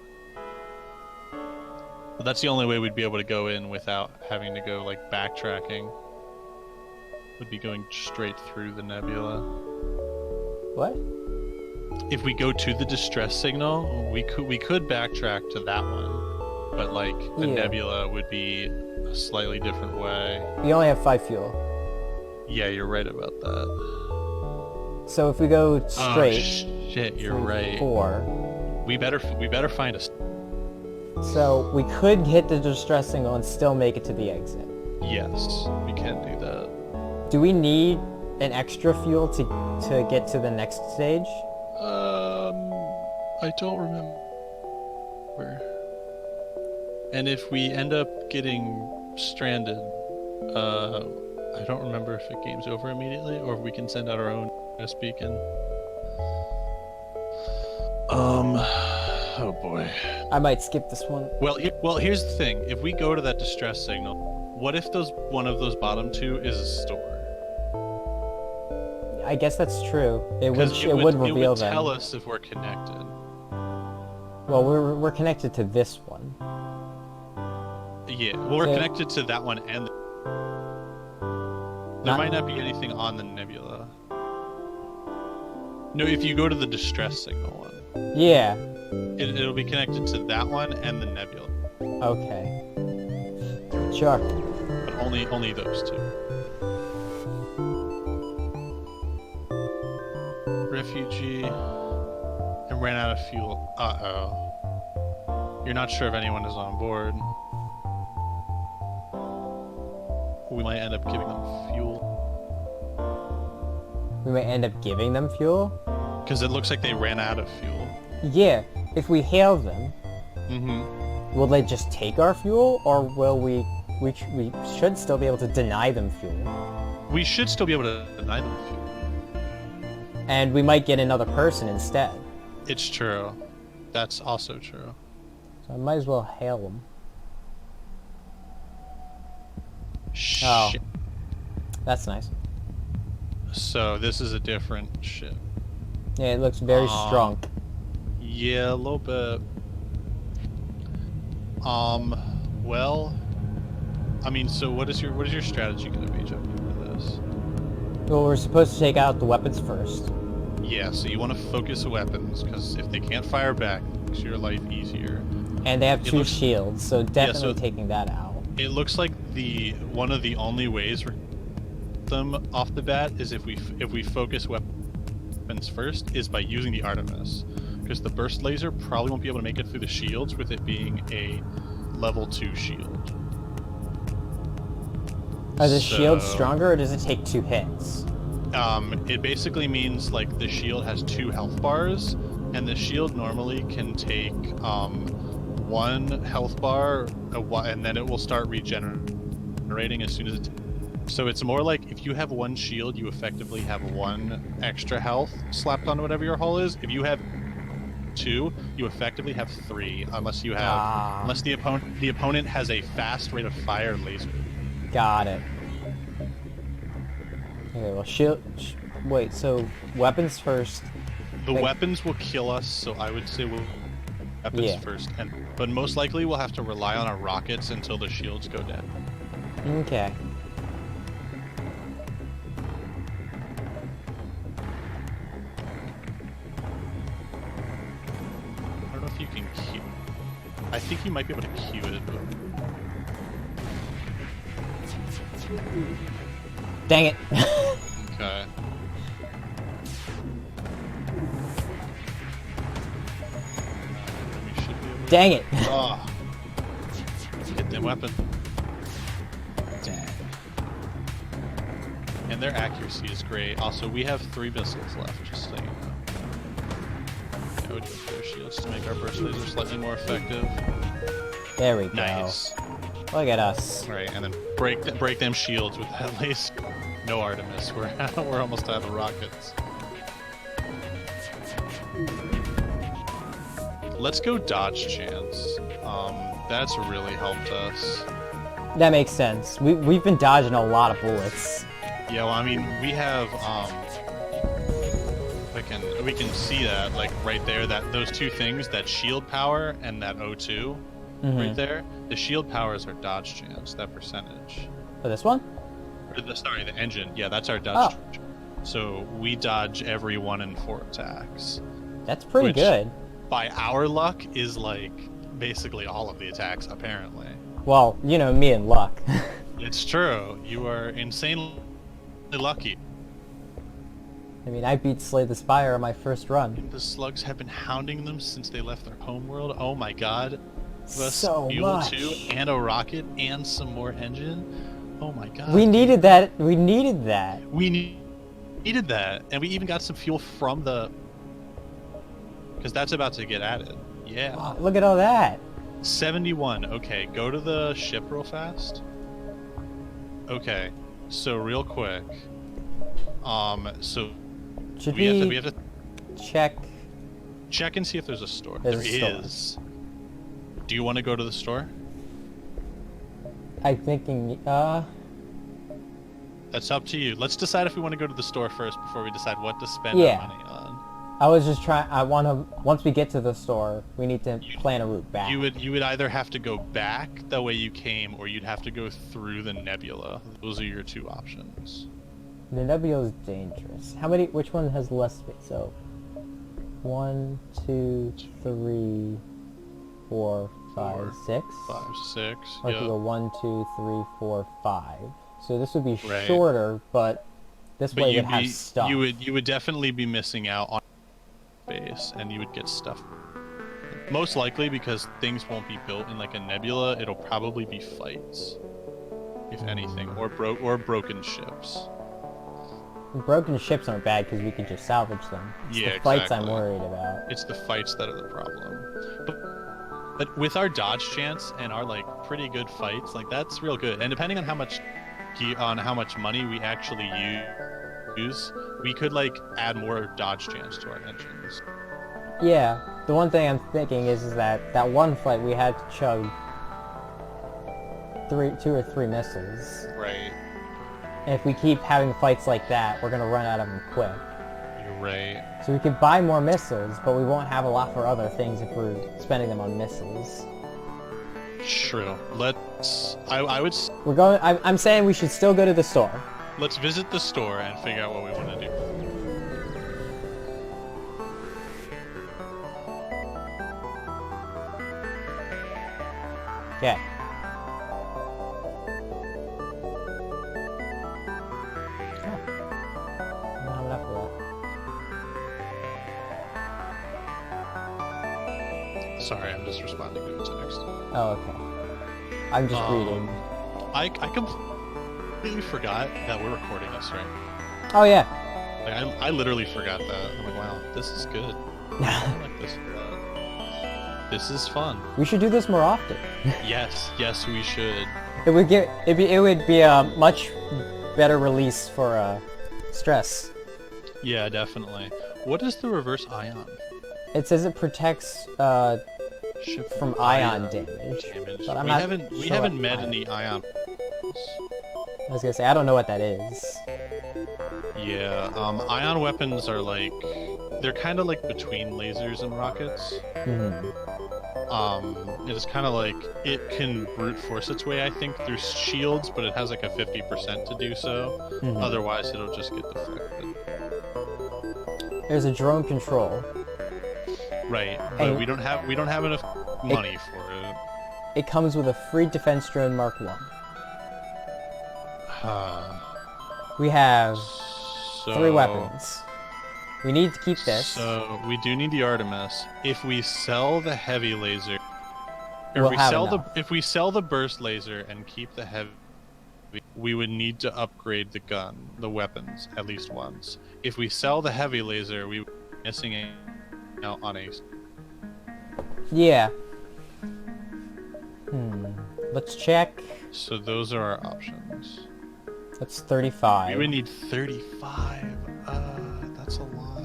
But that's the only way we'd be able to go in without having to go like backtracking. Would be going straight through the nebula. What? If we go to the distress signal, we could backtrack to that one, but like a nebula would be a slightly different way. We only have 5 fuel. Yeah, you're right about that. So if we go straight, oh, shit, you're right. 4. We better find a. So we could hit the distress signal and still make it to the exit. Yes, we can do that. Do we need an extra fuel to get to the next stage? I don't remember. And if we end up getting stranded, I don't remember if the game's over immediately or if we can send out our own beacon. Oh boy. I might skip this one. Well, here's the thing. If we go to that distress signal, what if one of those bottom 2 is a store? I guess that's true. It would reveal them. Tell us if we're connected. Well, we're connected to this one. Yeah, well, we're connected to that one, and there might not be anything on the nebula. No, if you go to the distress signal one. Yeah. It'll be connected to that one and the nebula. Okay. Sure. But only those 2. Refugee and ran out of fuel. Uh-oh. You're not sure if anyone is on board. We might end up giving them fuel. We might end up giving them fuel? Because it looks like they ran out of fuel. Yeah. If we hail them, will they just take our fuel, or will we should still be able to deny them fuel? We should still be able to deny them fuel. And we might get another person instead. It's true. That's also true. So I might as well hail them. Shit. Oh. That's nice. So this is a different ship. Yeah, it looks very strong. Yeah, a little bit. Well, I mean, so what is your strategy going to be jumping into this? Well, we're supposed to take out the weapons first. Yeah, so you want to focus weapons, because if they can't fire back, it makes your life easier. And they have 2 shields, so definitely taking that out. It looks like one of the only ways we're them off the bat is if we focus weapons first is by using the Artemis, because the burst laser probably won't be able to make it through the shields with it being a level 2 shield. Are the shields stronger, or does it take 2 hits? It basically means like the shield has 2 health bars, and the shield normally can take 1 health bar, and then it will start regenerating as soon as it. So it's more like if you have 1 shield, you effectively have 1 extra health slapped on whatever your hull is. If you have 2, you effectively have 3, unless you have unless the opponent has a fast rate of fire laser. Got it. Okay, well, shield. Wait, so weapons first. The weapons will kill us, so I would say we'll weapons first, but most likely we'll have to rely on our rockets until the shields go down. Okay. I don't know if you can queue. I think you might be able to queue it. But... Dang it. Okay. Dang it. Oh. Hit them weapon. Dang. And their accuracy is great. Also, we have 3 missiles left, just so you know. I would go for their shields to make our burst laser slightly more effective. There we go. Nice. Look at us. Right, and then break them shields with at least no Artemis. We're almost out of rockets. Let's go dodge chance. That's really helped us. That makes sense. We've been dodging a lot of bullets. Yeah, well, I mean, we have we can see that like right there, that those 2 things, that shield power and that O2, right there. The shield power is our dodge chance, that percentage. For this one? Sorry, the engine. Yeah, that's our dodge. So we dodge every 1 in 4 attacks. That's pretty good. By our luck is like basically all of the attacks, apparently. Well, you know, me and luck. It's true. You are insanely lucky. I mean, I beat Slay the Spire on my first run. The slugs have been hounding them since they left their homeworld. Oh my god. So Fuel much. 2 and a rocket and some more engine. Oh my god. We needed that. We needed that. We needed that. And we even got some fuel from the... Because that's about to get added. Yeah. Wow, look at all that. 71. Okay, go to the ship real fast. Okay, so real quick. So Should we have to check and see if there's a store. There's There a store. is. Do you want to go to the store? I'm thinking, That's up to you. Let's decide if we want to go to the store first before we decide what to spend Yeah. our money on. I was just trying, once we get to the store, we need to plan a route back. You would either have to go back the way you came, or you'd have to go through the nebula. Those are your 2 options. The nebula is dangerous. Which one has less space? So, 1, 2, 3, 4, 5, 6? 5, 6, Or if yeah. we go 1, 2, 3, 4, 5. So this would be Right. shorter, but this way we'd have stuff. You would definitely be missing out on space, and you would get stuff. Most likely because things won't be built in like a nebula. It'll probably be fights, if anything, or broken ships. Broken ships aren't bad because we can just salvage them. It's Yeah, the fights exactly. I'm worried about. It's the fights that are the problem. But with our dodge chance and our like pretty good fights, like that's real good. And depending on how much money we actually use, we could like add more dodge chance to our engines. Yeah, the one thing I'm thinking is that one fight we had to chug 2 or 3 missiles. Right. And if we keep having fights like that, we're gonna run out of them quick. You're right. So we could buy more missiles, but we won't have a lot for other things if we're spending them on missiles. True. I would. We're going. I'm saying we should still go to the store. Let's visit the store and figure out what we want to do. Okay. Not enough of that. Sorry, I'm just responding to a text. Oh, okay. I'm just reading. I completely forgot that we're recording this, right? Oh yeah. Like, I literally forgot that. I'm like, wow, this is good. I like this. This is fun. We should do this more often. Yes, we should. It would be a much better release for stress. Yeah, definitely. What is the reverse ion? It says it protects from ion damage. But we haven't met any ion. I was gonna say I don't know what that is. Yeah, ion weapons are like they're kind of like between lasers and rockets. It's kind of like it can brute force its way, I think, through shields, but it has like a 50% to do so. Otherwise, it'll just get deflected. There's a drone control. Right, but we don't have enough money for it. It comes with a free defense drone Mark 1. We have 3 weapons. We need to keep this. So we do need the Artemis. If we sell the heavy laser, if we sell the burst laser and keep the heavy, we would need to upgrade the gun, the weapons, at least once. If we sell the heavy laser, we would be missing out on a. Yeah. Let's check. So those are our options. That's 35. We would need 35. That's a lot.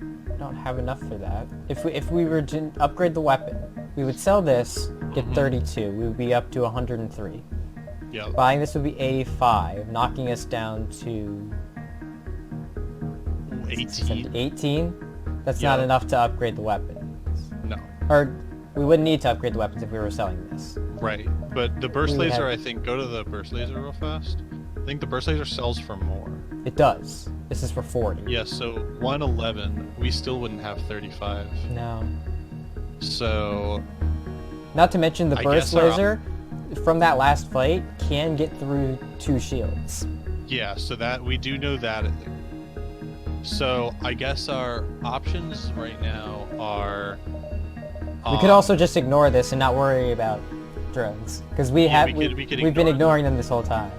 I don't have enough for that. If we were to upgrade the weapon, we would sell this, get 32. We would be up to 103. Yep. Buying this would be 85, knocking us down to 18. 18? That's not enough to upgrade the weapons. No. Or we wouldn't need to upgrade the weapons if we were selling this. Right. But the burst laser, I think, go to the burst laser real fast. I think the burst laser sells for more. It does. This is for 40. Yeah, so 111, we still wouldn't have 35. No. So... Not to mention the burst laser, from that last fight, can get through 2 shields. Yeah, so that we do know that at least. So I guess our options right now are... we could also just ignore this and not worry about drones. Because we've been ignoring them this whole time.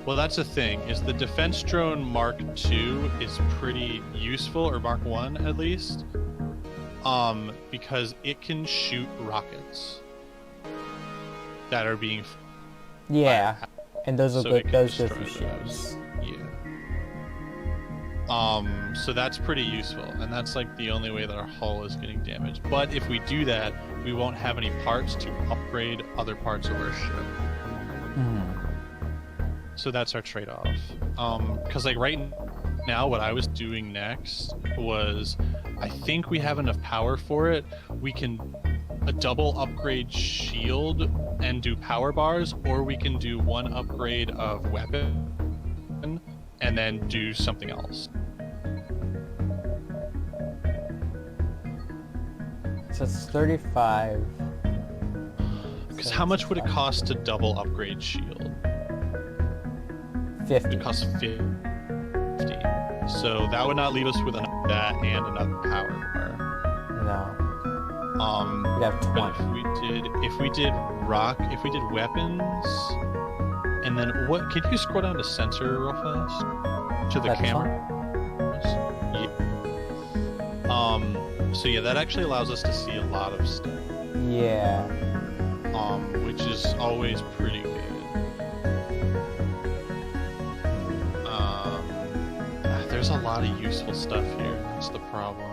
Well, that's the thing, is the defense drone Mark II is pretty useful, or Mark I at least, because it can shoot rockets that are being... Yeah, and those go through shields. Yeah. So that's pretty useful, and that's like the only way that our hull is getting damaged. But if we do that, we won't have any parts to upgrade other parts of our ship. So that's our trade-off. Because like right now, what I was doing next was, I think we have enough power for it. We can a double upgrade shield and do power bars, or we can do 1 upgrade of weapon and then do something else. So it's 35. Because how much would it cost to double upgrade shield? 50. It costs 50. So that would not leave us with enough that and another power bar. No. We'd have 20. But if we did weapons, and then what? Can you scroll down to sensor real fast to the camera? Yeah. So yeah, that actually allows us to see a lot of stuff. Yeah. Which is always pretty good. There's a lot of useful stuff here. That's the problem.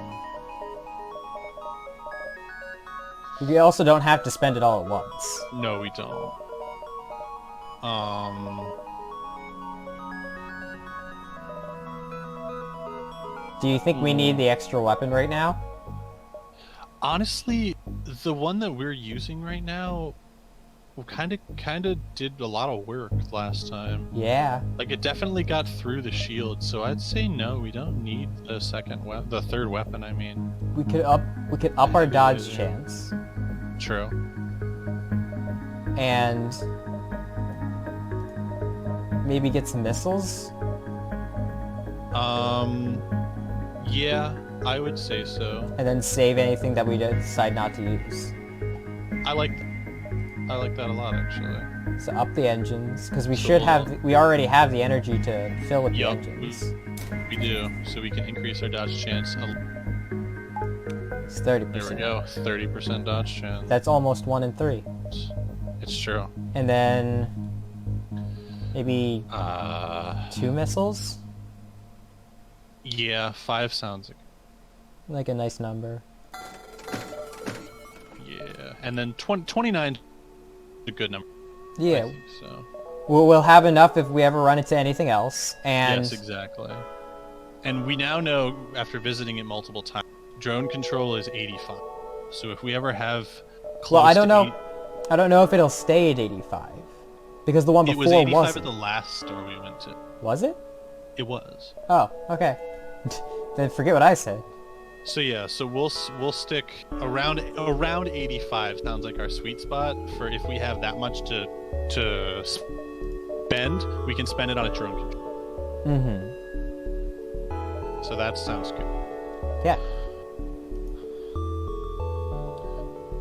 You also don't have to spend it all at once. No, we don't. Do you think we need the extra weapon right now? Honestly, the one that we're using right now kind of did a lot of work last time. Yeah. Like it definitely got through the shield, so I'd say no, we don't need the third weapon, I mean. We could up our dodge chance. True. And maybe get some missiles? Yeah, I would say so. And then save anything that we decide not to use. I like that a lot, actually. So up the engines, because we already have the energy to fill with the engines. We do, so we can increase our dodge chance. It's 30%. There we go, 30% dodge chance. That's almost 1 in 3. It's true. And then maybe 2 missiles? Yeah, 5 sounds like a nice number. Yeah, and then 29 is a good number. Yeah. I think so. We'll have enough if we ever run into anything else. And yes, exactly. And we now know, after visiting it multiple times, drone control is 85. So if we ever have close well, I don't to know. I don't know if it'll stay at 85, because the one before it was 85 wasn't. at the last store we went to. Was it? It was. Oh, okay. Then forget what I said. So yeah, so we'll stick around 85. Sounds like our sweet spot for if we have that much to spend, we can spend it on a drone control. Mm-hmm. So that sounds good. Yeah.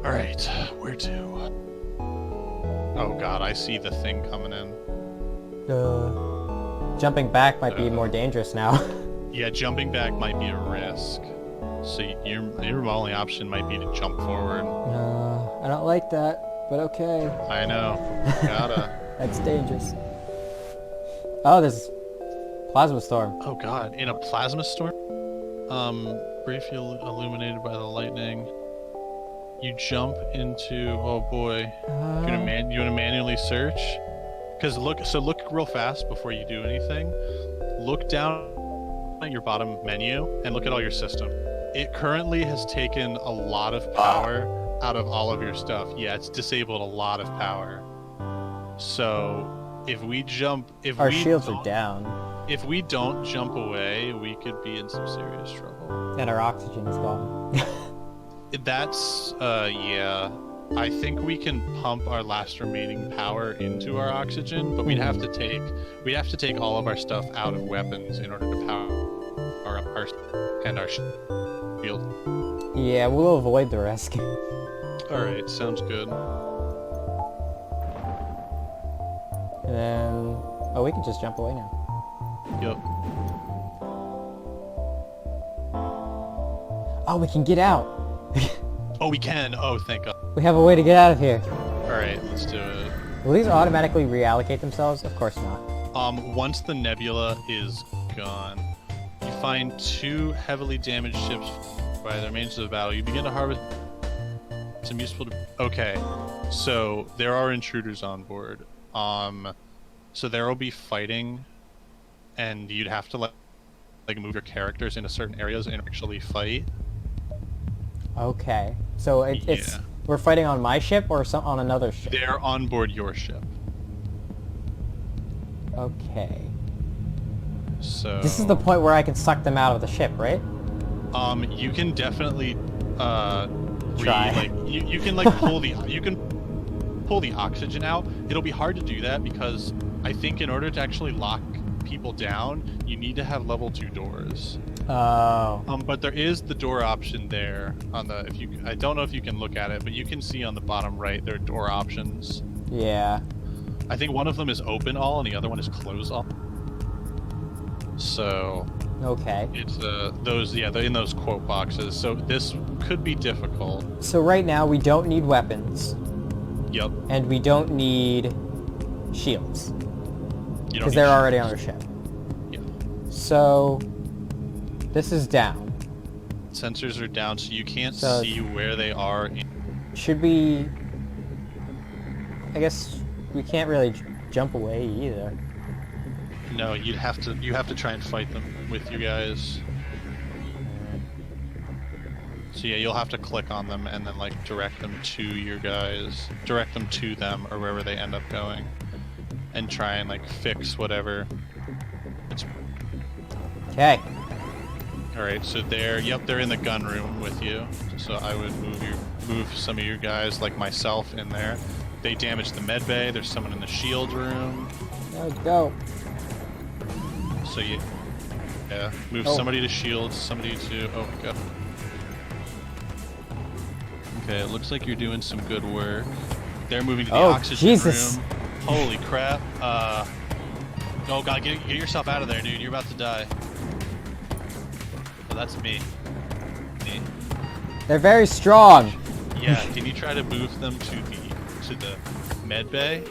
All right, where to? Oh god, I see the thing coming in. Jumping back might be more dangerous now. Yeah, jumping back might be a risk. So your only option might be to jump forward. I don't like that, but okay. I know. Gotta. That's dangerous. Oh, there's plasma storm. Oh god, in a plasma storm? Briefly illuminated by the lightning. You jump into, oh boy. You wanna manually search? Because look real fast before you do anything. Look down at your bottom menu and look at all your system. It currently has taken a lot of power out of all of your stuff. Yeah, it's disabled a lot of power. So if we jump, our shields are down. If we don't jump away, we could be in some serious trouble. And our oxygen is gone. That's yeah. I think we can pump our last remaining power into our oxygen, but we'd have to take all of our stuff out of weapons in order to power up our shield. Yeah, we'll avoid the risk. All right, sounds good. And then, oh, we can just jump away now. Yep. Oh, we can get out. Oh, we can. Oh, thank God. We have a way to get out of here. All right, let's do it. Will these automatically reallocate themselves? Of course not. Once the nebula is gone, you find 2 heavily damaged ships by the remains of the battle. You begin to harvest some useful. Okay, so there are intruders on board. So there will be fighting, and you'd have to like move your characters into certain areas and actually fight. Okay, so it's we're fighting on my ship or on another ship? They're on board your ship. Okay. So this is the point where I can suck them out of the ship, right? You can definitely try. You can pull the oxygen out. It'll be hard to do that because I think in order to actually lock people down, you need to have level 2 doors. Oh. But there is the door option there on the I don't know if you can look at it, but you can see on the bottom right there are door options. Yeah. I think one of them is open all and the other one is close all. So okay. It's those they're in those quote boxes. So this could be difficult. So right now we don't need weapons. Yep. And we don't need shields. Because they're already on our ship. Yeah. So this is down. Sensors are down, so you can't see where they are. Should we? I guess we can't really jump away either. No, you have to try and fight them with you guys. So yeah, you'll have to click on them and then like direct them to your guys, direct them to them or wherever they end up going, and try and like fix whatever. Okay. All right, so they're in the gun room with you. So I would move some of your guys like myself in there. They damaged the med bay. There's someone in the shield room. Let's go. So move somebody to shields, somebody to god. Okay, it looks like you're doing some good work. They're moving to the oxygen room. Holy crap! Oh god, get yourself out of there, dude. You're about to die. Oh, that's me. Me. They're very strong. Yeah, can you try to move them to the med bay?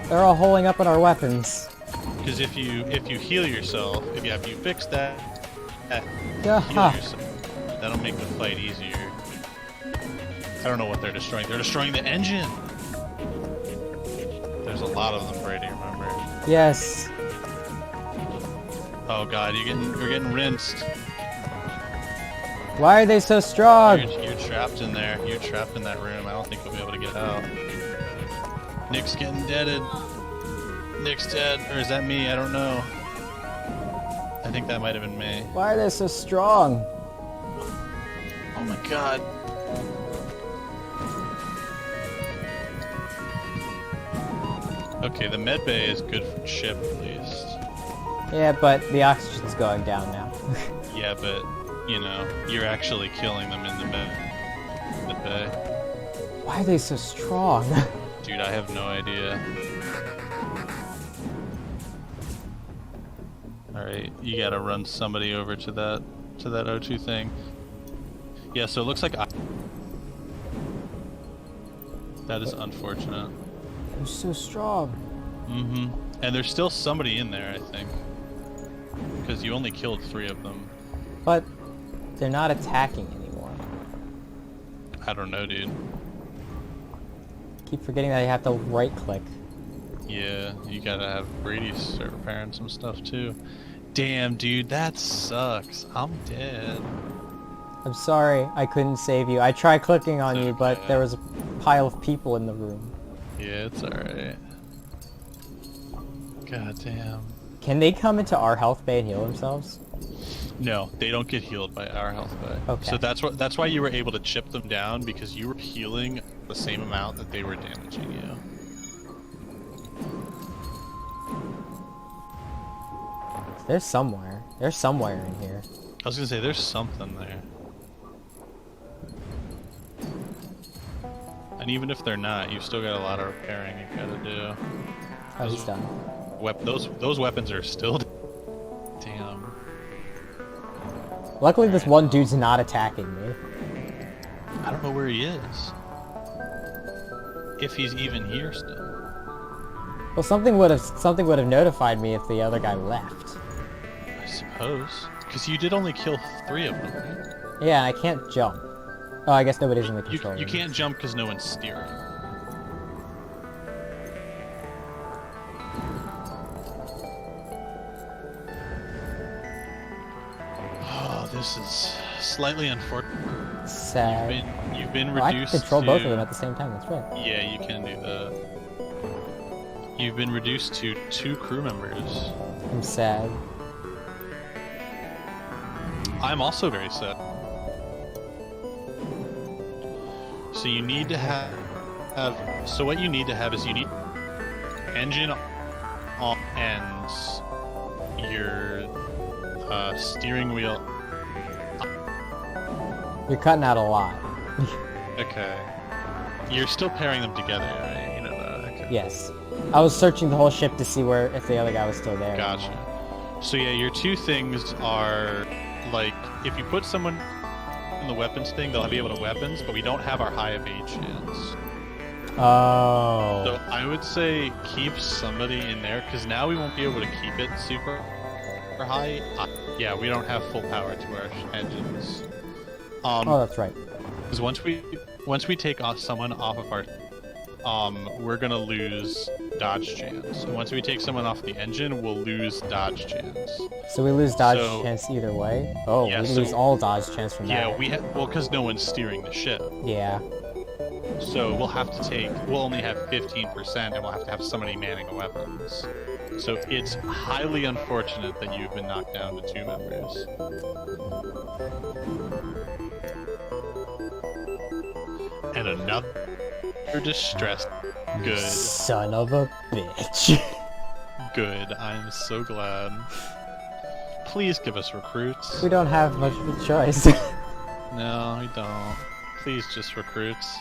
They're all holding up on our weapons. Because if you heal yourself, if you fix that, Yeah. heal yourself, that'll make the fight easier. I don't know what they're destroying. They're destroying the engine. There's a lot of them, Brady. Remember? Yes. Oh God, you're getting rinsed. Why are they so strong? You're trapped in there. You're trapped in that room. I don't think you'll be able to get out. Nick's getting deaded. Nick's dead, or is that me? I don't know. I think that might have been me. Why are they so strong? Oh my God. Okay, the med bay is good for chip at least. Yeah, but the oxygen's going down now. Yeah, but you know, you're actually killing them in the med bay. Why are they so strong? Dude, I have no idea. Alright, you gotta run somebody over to that O2 thing. Yeah, so it looks like that is unfortunate. They're so strong. Mm-hmm. And there's still somebody in there, I think. Because you only killed 3 of them. But they're not attacking anymore. I don't know, dude. Keep forgetting that you have to right click. Yeah, you gotta have Brady start repairing some stuff too. Damn, dude, that sucks. I'm dead. I'm sorry, I couldn't save you. I tried clicking on It's you, but okay. there was a pile of people in the room. Yeah, it's alright. God damn. Can they come into our health bay and heal themselves? No, they don't get healed by our health bay. Okay. So that's why you were able to chip them down, because you were healing the same amount that they were damaging you. They're somewhere. They're somewhere in here. I was gonna say, there's something there. And even if they're not, you've still got a lot of repairing you gotta do. Oh, he's done. Those weapons are still... Damn. Luckily, this one dude's not attacking me. I don't know where he is. If he's even here still. Well, something would have notified me if the other guy left. I suppose. Because you did only kill 3 of them, right? Yeah, and I can't jump. Oh, I guess nobody's in the control room. You can't jump because no one's steering. Oh, this is slightly unfortunate. Sad. You've been Oh, I reduced can control to... both of them at the same time, that's right. Yeah, you can do that. You've been reduced to 2 crew members. I'm sad. I'm also very sad. So you need to have... So what you need to have is you need engine on and your steering wheel. You're cutting out a lot. Okay. You're still pairing them together, right? You know that. Okay. Yes. I was searching the whole ship to see if the other guy was still there. Gotcha. So yeah, your 2 things are, like, if you put someone in the weapons thing, they'll be able to weapons, but we don't have our high of 8 chance. Oh. So I would say keep somebody in there, because now we won't be able to keep it super high. Yeah, we don't have full power to our engines. Oh, that's right. Because once we take someone off of our, we're gonna lose dodge chance. And once we take someone off the engine, we'll lose dodge chance. So we lose dodge chance either way? Oh, yeah, we so, lose all dodge chance from that. Yeah, well, because no one's steering the ship. Yeah. So we'll only have 15%, and we'll have to have somebody manning the weapons. So it's highly unfortunate that you've been knocked down to 2 members. And another distressed. Good. Son of a bitch. Good. I'm so glad. Please give us recruits. We don't have much of a choice. No, we don't. Please just recruits.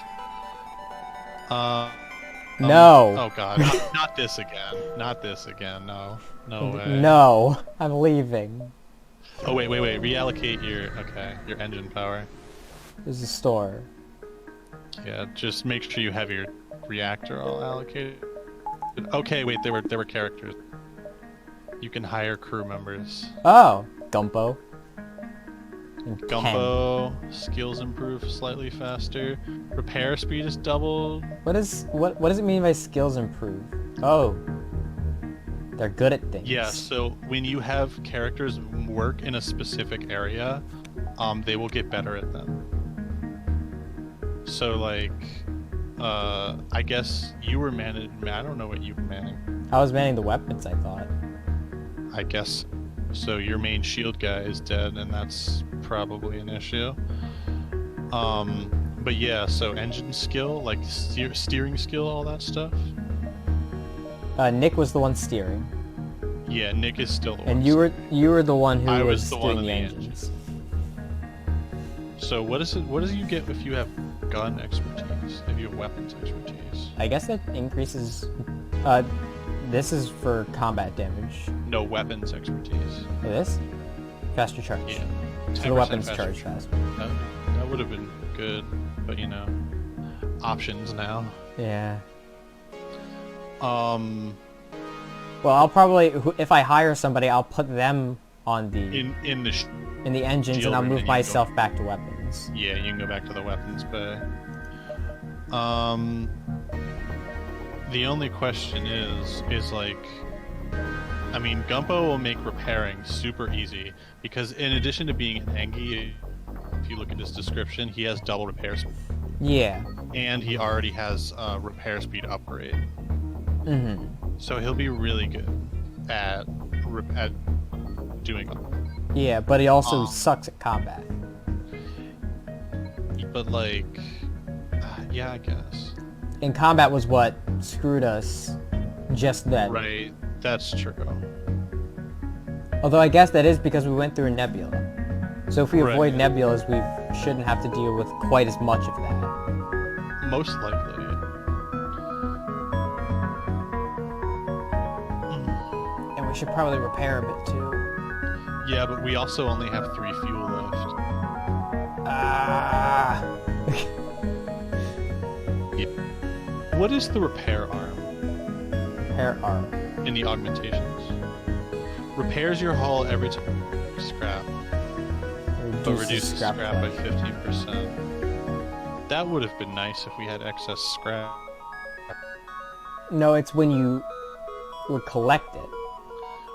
No. Oh god, not this again. Not this again. No. No way. No. I'm leaving. Oh wait. Reallocate your engine power. There's a store. Yeah, just make sure you have your reactor all allocated. Okay, wait, there were characters. You can hire crew members. Oh, Gumpo. And Gumpo, skills improve slightly faster. Repair speed is doubled. What does it mean by skills improve? Oh. They're good at things. Yeah, so when you have characters work in a specific area, they will get better at them. So like, I guess you were manning. I don't know what you were manning. I was manning the weapons, I thought. I guess. So your main shield guy is dead, and that's probably an issue. But yeah, so engine skill, like steering skill, all that stuff. Nick was the one steering. Yeah, Nick is still the one. And you were the one who was the doing one the in the engines. So what does you get if you have gun expertise? If you have weapons expertise? I guess that increases. This is for combat damage. No, weapons expertise. This? Faster charge. Yeah. So the weapons faster. charge faster. That would have been good, but you know, options now. Yeah. Um. Well, I'll probably, if I hire somebody, I'll put them on the in the engines, and I'll move myself back to weapons. Yeah, you can go back to the weapons bay. The only question is like, I mean, Gumpo will make repairing super easy because in addition to being an Engi, if you look at his description, he has double repair speed. Yeah. And he already has repair speed upgrade. Mm-hmm. So he'll be really good at doing. Yeah, but he also sucks at combat. But like, yeah, I guess. And combat was what screwed us just then. Right, that's true. Although I guess that is because we went through a nebula. So if we Right. avoid nebulas, we shouldn't have to deal with quite as much of that. Most likely. And we should probably repair a bit too. Yeah, but we also only have 3 fuel left. Ah. What is the repair arm Repair arm. in the augmentations? Repairs your hull every time scrap, but reduces scrap by 15%. That would have been nice if we had excess scrap. No, it's when you would collect it.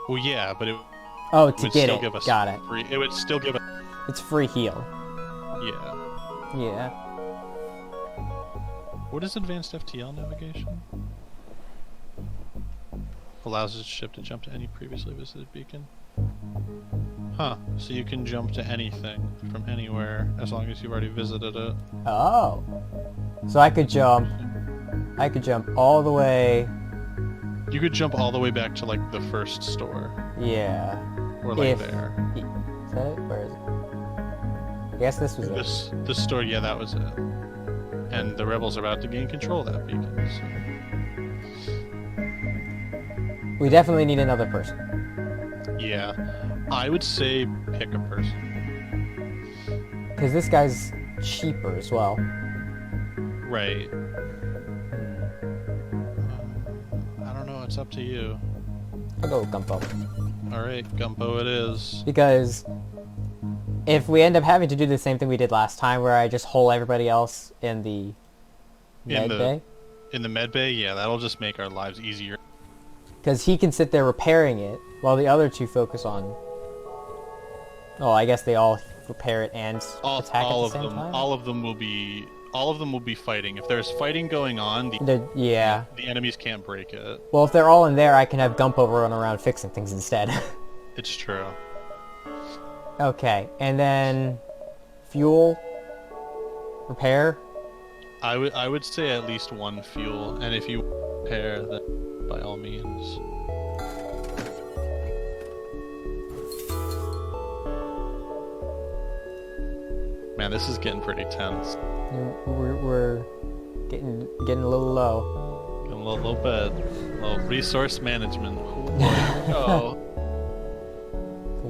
Well, yeah, but it Oh, to would get still it. give us Got it. free. It would still give us. It's free heal. Yeah. Yeah. What is advanced FTL navigation? Allows the ship to jump to any previously visited beacon. Huh. So you can jump to anything from anywhere as long as you've already visited it. Oh. So I could jump all the way. You could jump all the way back to like the first store. Yeah. Or like If- there. Is that it? Where is it? I guess this was it. This store, yeah, that was it. And the rebels are about to gain control of that beacon. We definitely need another person. So. Yeah. I would say pick a person. Because this guy's cheaper as well. Right. I don't know, it's up to you. I'll go with Gumpo. Alright, Gumpo it is. Because if we end up having to do the same thing we did last time, where I just hole everybody else in the med bay. In the med bay, yeah, that'll just make our lives easier. Because he can sit there repairing it, while the other two focus on... Oh, I guess they all repair it and attack at the same time? All of them will be fighting. If there's fighting going on, Yeah. the enemies can't break it. Well, if they're all in there, I can have Gumpo run around fixing things instead. It's true. Okay, and then... Fuel... Repair... I would say at least 1 fuel, and if you repair, then by all means. Man, this is getting pretty tense. We're getting a little low. Getting a little bit. A little resource management. Oh boy. Oh.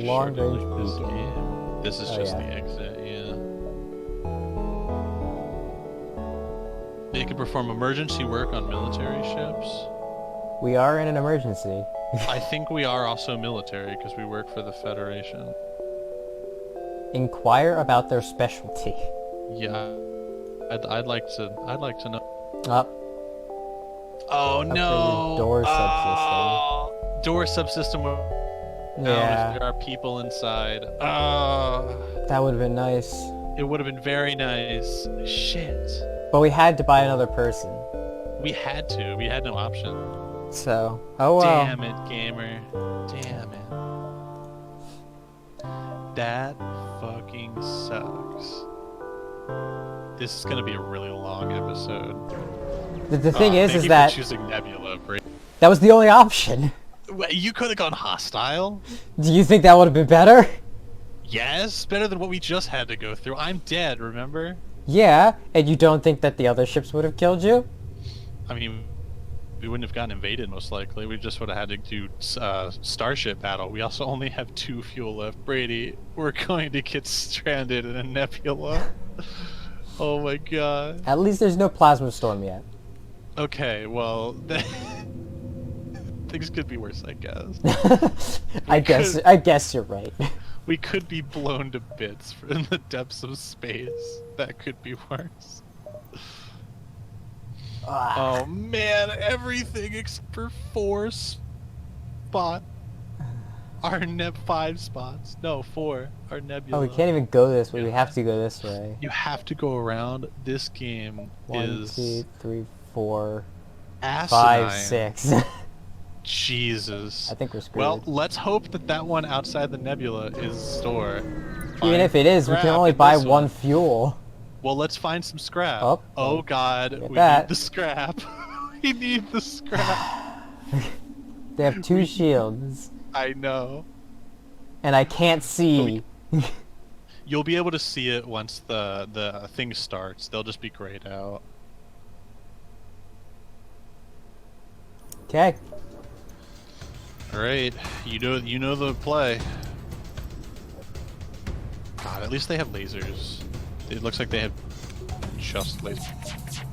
Long range this beacon. game. This is just the exit, yeah. They can perform emergency work on military ships. We are in an emergency. I think we are also military because we work for the Federation. Inquire about their specialty. Yeah, I'd like to know. Up. Oh no! Door subsystem. Door subsystem. Yeah. If there are people inside. That would have been nice. It would have been very nice. Shit. But we had to buy another person. We had to. We had no option. So, oh well. Damn it, gamer. Damn it. That fucking sucks. This is gonna be a really long episode. The thing is thank you that for choosing Nebula, Brady. that was the only option. Wait, you could have gone hostile. Do you think that would have been better? Yes, better than what we just had to go through. I'm dead, remember? Yeah, and you don't think that the other ships would have killed you? I mean, we wouldn't have gotten invaded, most likely. We just would have had to do starship battle. We also only have 2 fuel left. Brady, we're going to get stranded in a nebula. Oh my god. At least there's no plasma storm yet. Okay, well, things could be worse, I guess. I guess you're right. We could be blown to bits in the depths of space. That could be worse. Oh man, everything except for 4 spot. Our 5 spots. No, 4. Our nebula. Oh, we can't even go this way. We have to go this way. You have to go around. This game 1, is 2, 3, 4, asinine. 5, 6. Jesus. I think we're screwed. Well, let's hope that one outside the nebula is store. Even if it is, we can only buy 1 fuel. Well, let's find some scrap. Oh god, we that. need the scrap. We need the scrap. They have 2 shields. I know. And I can't see. You'll be able to see it once the thing starts. They'll just be grayed out. Okay. Alright, you know the play. God, at least they have lasers. It looks like they have just lasers.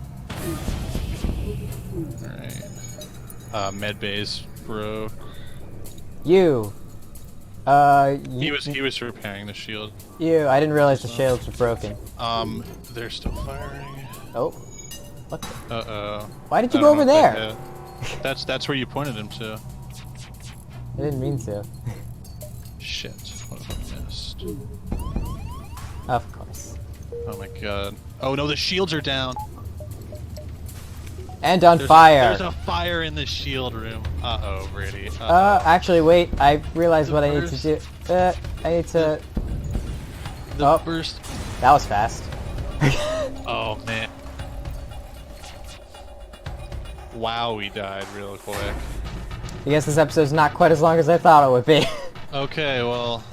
Alright. Med bays broke. You. He was repairing the shield. You. I didn't realize the shields were broken. They're still firing. Oh. What the? Uh-oh. Why did you go over there? That's where you pointed him to. I didn't mean to. Shit. What have I missed? Of course. Oh my god. Oh no, the shields are down. And on fire. There's a fire in the shield room. Uh-oh, Brady. Actually, wait. I realized what I need to do. I need to... The burst. That was fast. Oh, man. Wow, we died real quick. I guess this episode's not quite as long as I thought it would be. Okay, well,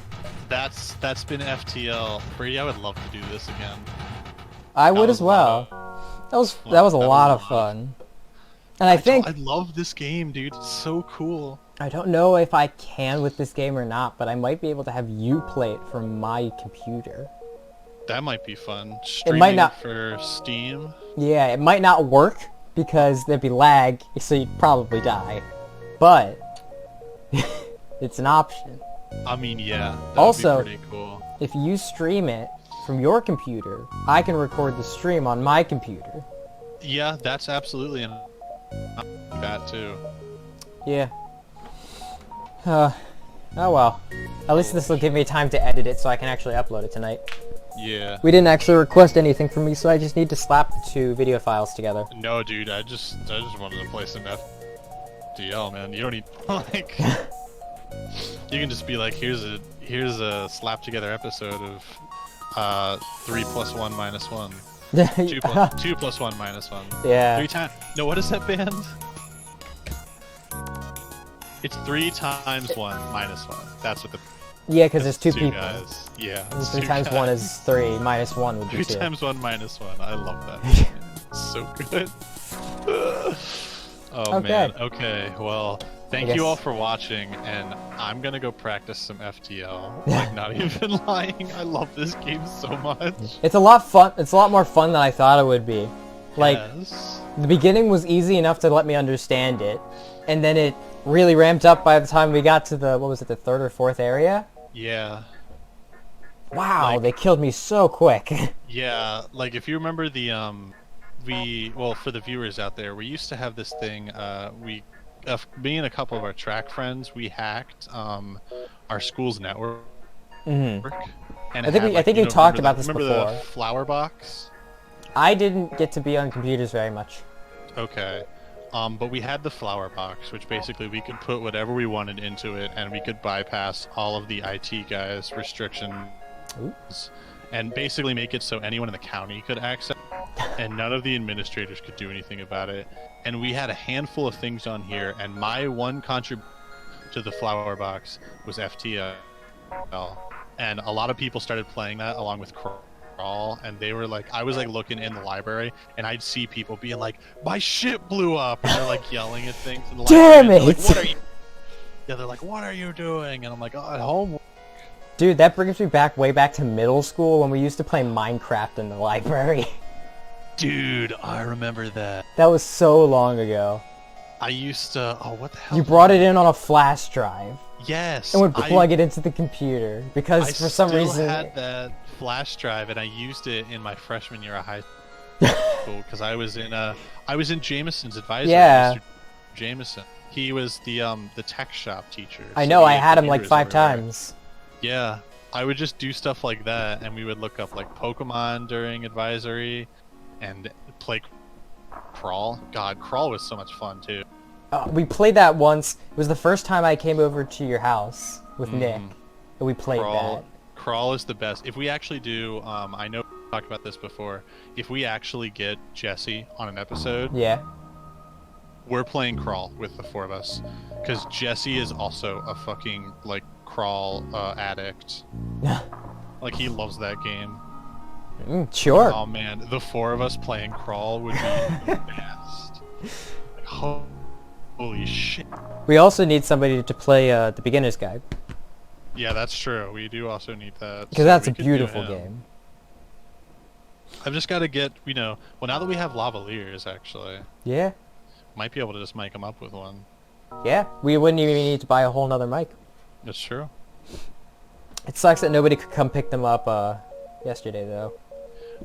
that's been FTL. Brady, I would love to do this again. I would as well. That was a lot of fun. And I think... I love this game, dude. It's so cool. I don't know if I can with this game or not, but I might be able to have you play it from my computer. That might be fun. Streaming it might not for Steam. Yeah, it might not work because there'd be lag, so you'd probably die. But it's an option. I mean, yeah. That Also, would be pretty cool. If you stream it from your computer, I can record the stream on my computer. Yeah, that's absolutely that too. Yeah. Oh well. At least this will give me time to edit it so I can actually upload it tonight. Yeah. We didn't actually request anything from me, so I just need to slap 2 video files together. No, dude, I just wanted to play some FTL, man. You don't need like you can just be like, here's a slap together episode of 3 + 1 - 1. 2 + 1 - 1. Yeah. 3 times. No, what is that band? It's 3 times 1 - 1. That's what the. Yeah, because there's 2 people. Guys. Yeah. 3 times 1 is 3. Minus 1 would be 2. 3 times 1 - 1. I love that. It's so good. Oh Okay. man. Okay. Well, Thank you all for watching, and I'm gonna go practice some FTL. Like, not even lying. I love this game so much. It's a lot fun. It's a lot more fun than I thought it would be. Like, yes. The beginning was easy enough to let me understand it, and then it really ramped up by the time we got to the, what was it, the third or fourth area? Yeah. Wow, they killed me so quick. Yeah, like if you remember the well, for the viewers out there, we used to have this thing. Me and a couple of our track friends, we hacked our school's network. And I think you talked about this before. Remember the flower box? I didn't get to be on computers very much. Okay. But we had the flower box, which basically we could put whatever we wanted into it, and we could bypass all of the IT guys' restrictions. Oops. And basically make it so anyone in the county could access it, and none of the administrators could do anything about it. And we had a handful of things on here, and my one contribution to the flower box was FTL. And a lot of people started playing that along with Crawl, and they were like, I was like looking in the library, and I'd see people being like, my shit blew up, and they're like yelling at things in the library. Damn it! Like, what are you? Yeah, they're like, what are you doing? And I'm like, oh, at home. Dude, that brings me back way back to middle school when we used to play Minecraft in the library. Dude, I remember that. That was so long ago. I used to... Oh, what the hell? You brought it in on a flash drive. Yes. And would plug it into the computer because for some reason... I had that flash drive, and I used it in my freshman year of high school because I was in Jameson's advisor. Yeah. Mr. Jameson. He was the tech shop teacher. I know. I had him like 5 times. Yeah, I would just do stuff like that, and we would look up like Pokemon during advisory, and play Crawl. God, Crawl was so much fun too. We played that once. It was the first time I came over to your house with Nick, and we played that. Crawl is the best. If we actually do, I know we talked about this before. If we actually get Jesse on an episode, yeah, we're playing Crawl with the 4 of us, because Jesse is also a fucking like Crawl addict. Like, he loves that game. Sure. Oh man, the 4 of us playing Crawl would be the best. Like, holy shit. We also need somebody to play the beginner's guide. Yeah, that's true. We do also need that. Because that's a beautiful game. I've just got to get, well, now that we have lavaliers, actually. Yeah. Might be able to just mic them up with one. Yeah, we wouldn't even need to buy a whole nother mic. That's true. It sucks that nobody could come pick them up yesterday, though.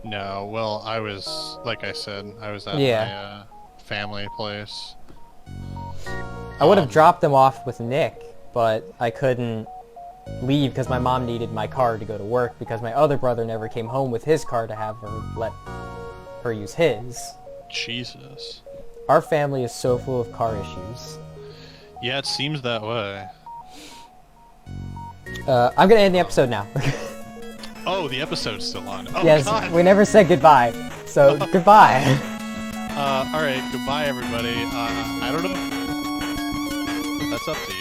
No, well, I was, like I said, I was at my family place. I would have dropped them off with Nick, but I couldn't leave because my mom needed my car to go to work because my other brother never came home with his car to have her let her use his. Jesus. Our family is so full of car issues. Yeah, it seems that way. I'm gonna end the episode now. Oh, the episode's still on. Oh, yes, God. We never said goodbye, so goodbye. Alright, goodbye everybody. I don't know. That's up to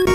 you.